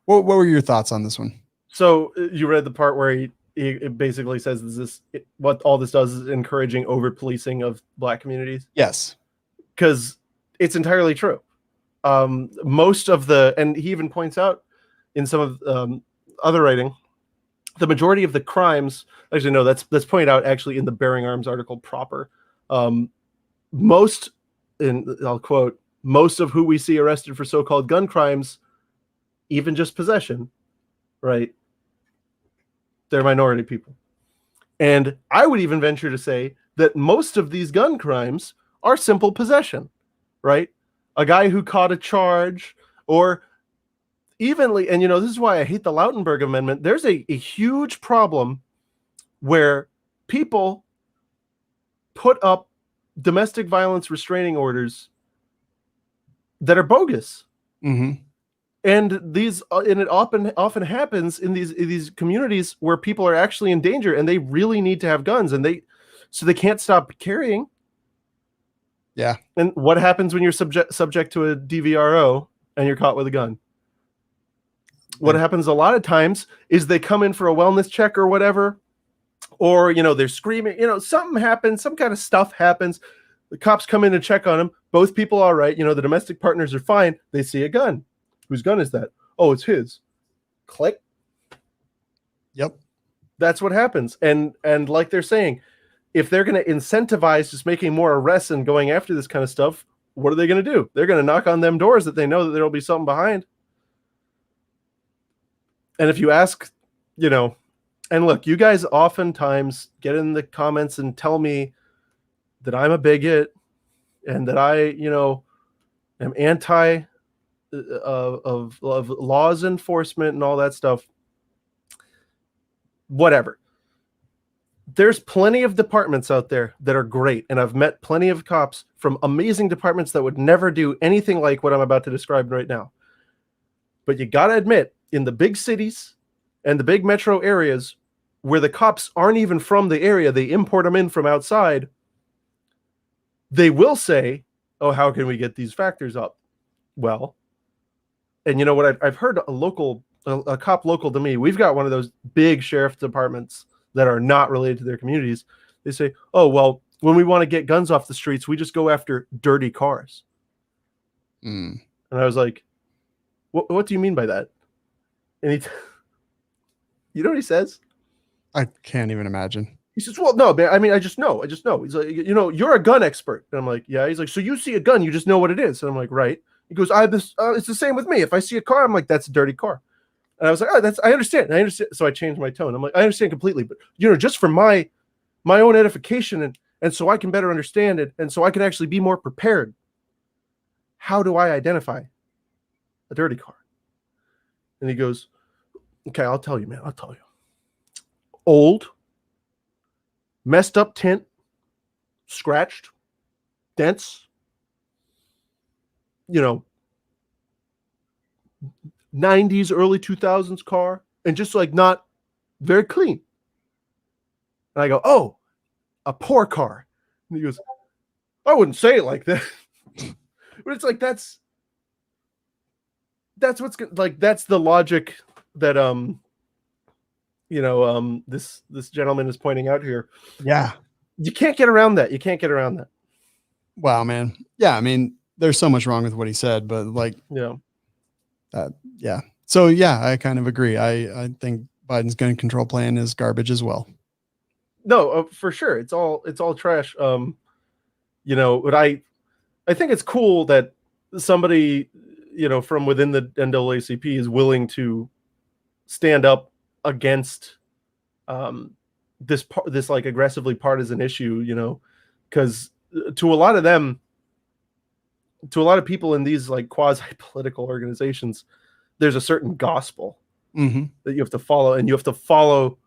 What were your thoughts on this one? So you read the part where he basically says what all this does is encouraging over policing of Black communities? Yes. Because it's entirely true. Most of and he even points out in some of other writing, the majority of the crimes, actually, no, that's pointed out actually in the Bearing Arms article proper. Most, and I'll quote, most of who we see arrested for so-called gun crimes, even just possession, right? They're minority people. And I would even venture to say that most of these gun crimes are simple possession, right? A guy who caught a charge, or evenly, and this is why I hate the Lautenberg Amendment. There's a huge problem where people put up domestic violence restraining orders that are bogus. Mm-hmm. And it often happens in these communities where people are actually in danger and they really need to have guns, and so they can't stop carrying. Yeah. And what happens when you're subject to a DVRO and you're caught with a gun? What happens a lot of times is they come in for a wellness check or whatever, or they're screaming, something happens, some kind of stuff happens. The cops come in and check on them. Both people all right, the domestic partners are fine. They see a gun. Whose gun is that? Oh, it's his. Click. Yep. That's what happens. And like they're saying, if they're going to incentivize just making more arrests and going after this kind of stuff, what are they going to do? They're going to knock on them doors that they know that there'll be something behind. And if you ask, and look, you guys oftentimes get in the comments and tell me that I'm a bigot and that I, am anti of laws enforcement and all that stuff. Whatever. There's plenty of departments out there that are great, and I've met plenty of cops from amazing departments that would never do anything like what I'm about to describe right now. But you got to admit, in the big cities and the big metro areas where the cops aren't even from the area, they import them in from outside, they will say, oh, how can we get these factors up? Well, and you know what? I've heard a cop local to me, we've got one of those big sheriff departments that are not related to their communities. They say, oh, well, when we want to get guns off the streets, we just go after dirty cars. And I was like, what do you mean by that? And you know what he says? I can't even imagine. He says, well, no, man, I mean, I just know. He's like, you're a gun expert. And I'm like, yeah. He's like, so you see a gun, you just know what it is. And I'm like, right. He goes, it's the same with me. If I see a car, I'm like, that's a dirty car. And I was like, oh, I understand. So I changed my tone. I'm like, I understand completely, but just for my own edification and so I can better understand it and so I can actually be more prepared. How do I identify a dirty car? And he goes, okay, I'll tell you, man. I'll tell you. Old, messed up tint, scratched, dents, 90s, early 2000s car, and just like not very clean. And I go, oh, a poor car. And he goes, I wouldn't say it like that. But it's like, that's what's like, that's the logic that, this gentleman is pointing out here. Yeah. You can't get around that. Wow, man. Yeah. I mean, there's so much wrong with what he said, but like, yeah. So yeah, I kind of agree. I think Biden's gun control plan is garbage as well. No, for sure. It's all trash. But I think it's cool that somebody, from within the NAACP is willing to stand up against this like aggressively partisan issue, because to a lot of people in these like quasi-political organizations, there's a certain gospel that you have to follow, and you have to follow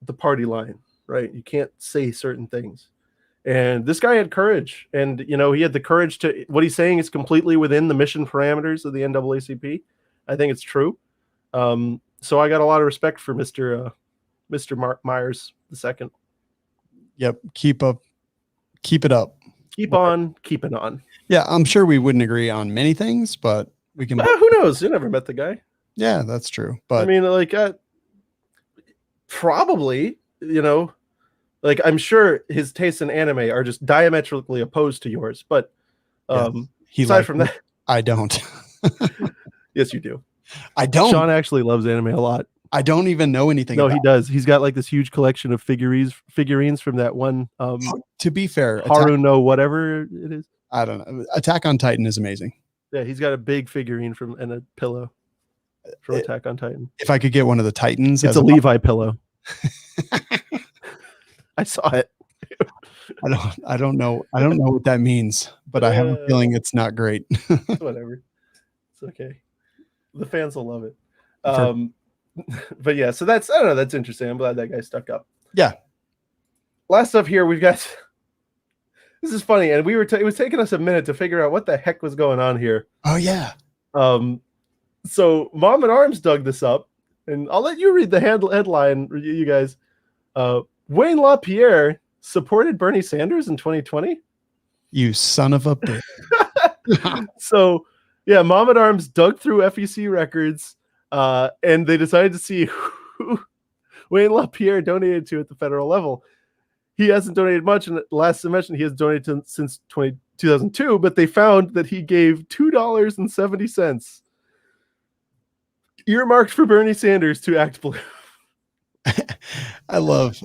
the party line, right? You can't say certain things. And this guy had courage, and he had the courage to. What he's saying is completely within the mission parameters of the NAACP. I think it's true. So I got a lot of respect for Mr. Myers II. Yep, keep it up. Keep on keeping on. Yeah, I'm sure we wouldn't agree on many things, but we can. Who knows? You never met the guy. Yeah, that's true. But I mean, like, probably, like I'm sure his tastes in anime are just diametrically opposed to yours. But aside from that, I don't. Yes, you do. I don't. Shawn actually loves anime a lot. I don't even know anything. No, he does. He's got like this huge collection of figurines from that one. To be fair, Haru no whatever it is. I don't know. Attack on Titan is amazing. Yeah, he's got a big figurine and a pillow from Attack on Titan. If I could get one of the Titans, it's a Levi pillow. I saw it. I don't know what that means, but I have a feeling it's not great. Whatever. It's okay. The fans will love it. But yeah, so that's interesting. I'm glad that guy stuck up. Yeah. Last up here, we've got. This is funny, and it was taking us a minute to figure out what the heck was going on here. Oh yeah. So Mom at Arms dug this up, and I'll let you read the headline, you guys. Wayne LaPierre supported Bernie Sanders in 2020. You son of a bitch. So yeah, Mom at Arms dug through FEC records, and they decided to see who Wayne LaPierre donated to at the federal level. He hasn't donated much, and last I mentioned, he has donated since 2002, but they found that he gave $2.70 Earmarked for Bernie Sanders to act blue. I love,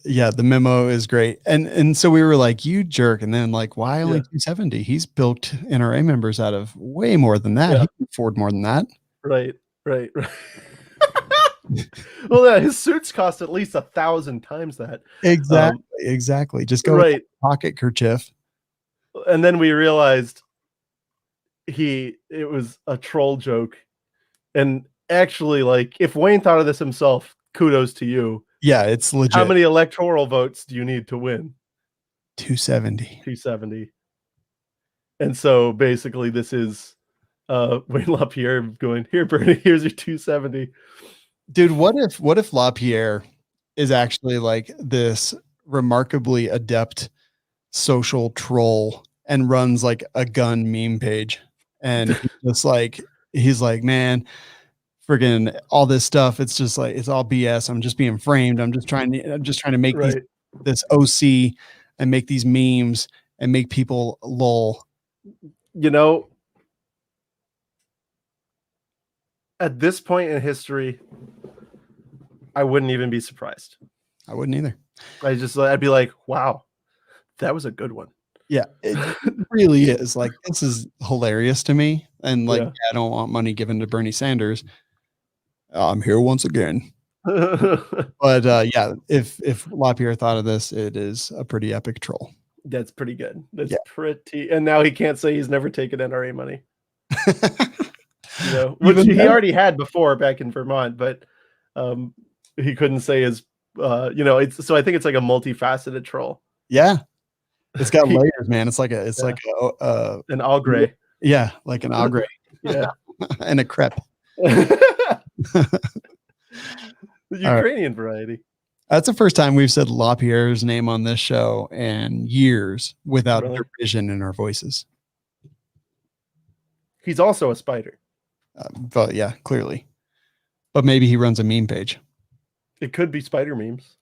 the memo is great. And so we were like, you jerk. And then like, why only 270? He's bilked NRA members out of way more than that. He can afford more than that. Right. Well, yeah, his suits cost at least 1,000 times that. Exactly. Just go with pocket kerchief. And then we realized it was a troll joke. And actually, like, if Wayne thought of this himself, kudos to you. Yeah, it's legit. How many electoral votes do you need to win? 270. And so basically this is Wayne LaPierre going, here, Bernie, here's your 270. Dude, what if LaPierre is actually like this remarkably adept social troll and runs like a gun meme page, and he's like, man, friggin' all this stuff, it's just like, it's all BS. I'm just being framed. I'm just trying to make this OC and make these memes and make people lol. You know, at this point in history, I wouldn't even be surprised. I wouldn't either. I'd be like, wow, that was a good one. Yeah, it really is. Like, this is hilarious to me. And like, I don't want money given to Bernie Sanders. I'm here once again. But if LaPierre thought of this, it is a pretty epic troll. That's pretty good. That's pretty. And now he can't say he's never taken NRA money. Which he already had before back in Vermont, but he couldn't say his. So I think it's like a multifaceted troll. Yeah, it's got layers, man. It's like an all gray. Yeah, like an all gray. Yeah, and a crepe. The Ukrainian variety. That's the first time we've said LaPierre's name on this show in years without derision in our voices. He's also a spider. But yeah, clearly. But maybe he runs a meme page. It could be spider memes.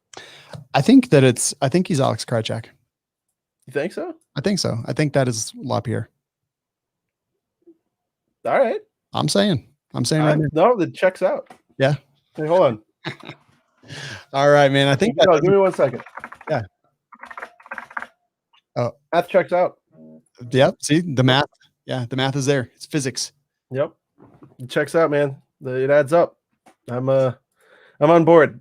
I think he's Alex Krychak. You think so? I think so. I think that is LaPierre. All right. I'm saying right now. No, that checks out. Yeah. Hey, hold on. All right, man. I think give me 1 second. Yeah. Oh, math checks out. Yep. See the math. Yeah, the math is there. It's physics. Yep. It checks out, man. It adds up. I'm on board.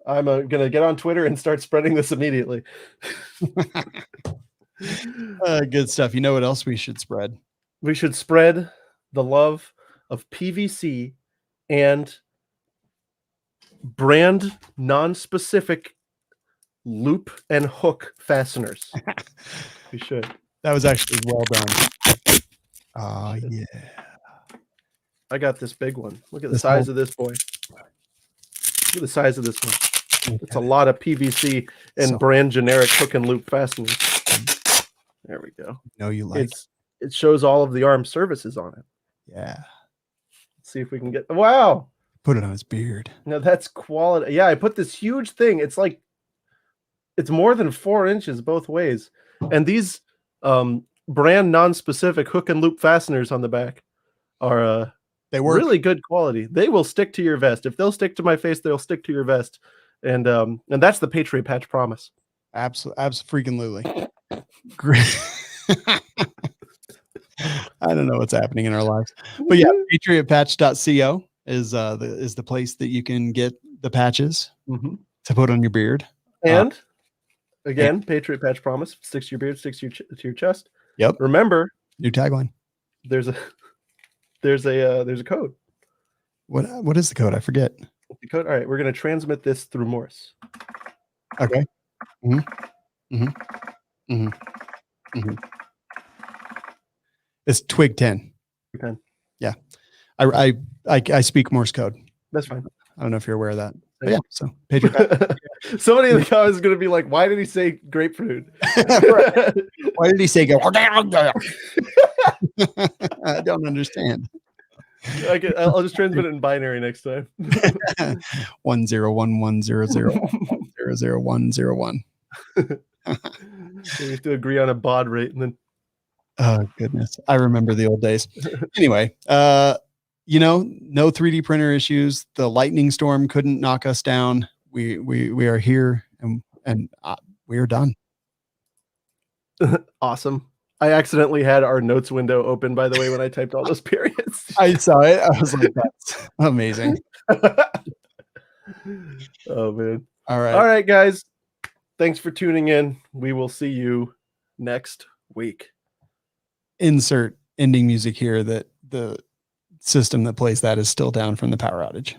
I'm gonna get on Twitter and start spreading this immediately. Good stuff. You know what else we should spread? We should spread the love of PVC and brand non-specific loop and hook fasteners. We should. That was actually well done. Oh yeah. I got this big one. Look at the size of this boy. Look at the size of this one. Okay. It's a lot of PVC and brand generic hook and loop fasteners. There we go. You like it shows all of the armed services on it. Yeah. Let's see if we can get wow. Put it on his beard. No, that's quality. Yeah, I put this huge thing. It's more than 4 inches both ways. And these brand non-specific hook and loop fasteners on the back are they work. Really good quality. They will stick to your vest. If they'll stick to my face, they'll stick to your vest. And that's the Patriot patch promise. Absolutely. Great. I don't know what's happening in our lives. But yeah, patriotpatch.co is the place that you can get the patches to put on your beard. And again, Patriot patch promise, sticks to your beard, sticks to your chest. Yep. Remember, new tagline. There's a code. What is the code? I forget. The code. All right, we're going to transmit this through Morse. Okay. It's Twig 10. 10. Yeah. I speak Morse code. That's fine. I don't know if you're aware of that. But yeah, so Patriot. Somebody in the comments is going to be like, why did he say grapefruit? Why did he say go? I don't understand. I'll just transmit it in binary next time. 101100000101. We have to agree on a baud rate, and then. Oh goodness, I remember the old days. Anyway, no 3D printer issues. The lightning storm couldn't knock us down. We are here, and we are done. Awesome. I accidentally had our notes window open, by the way, when I typed all those periods. I saw it. I was like, that's amazing. Oh, man. All right, guys. Thanks for tuning in. We will see you next week. Insert ending music here that the system that plays that is still down from the power outage.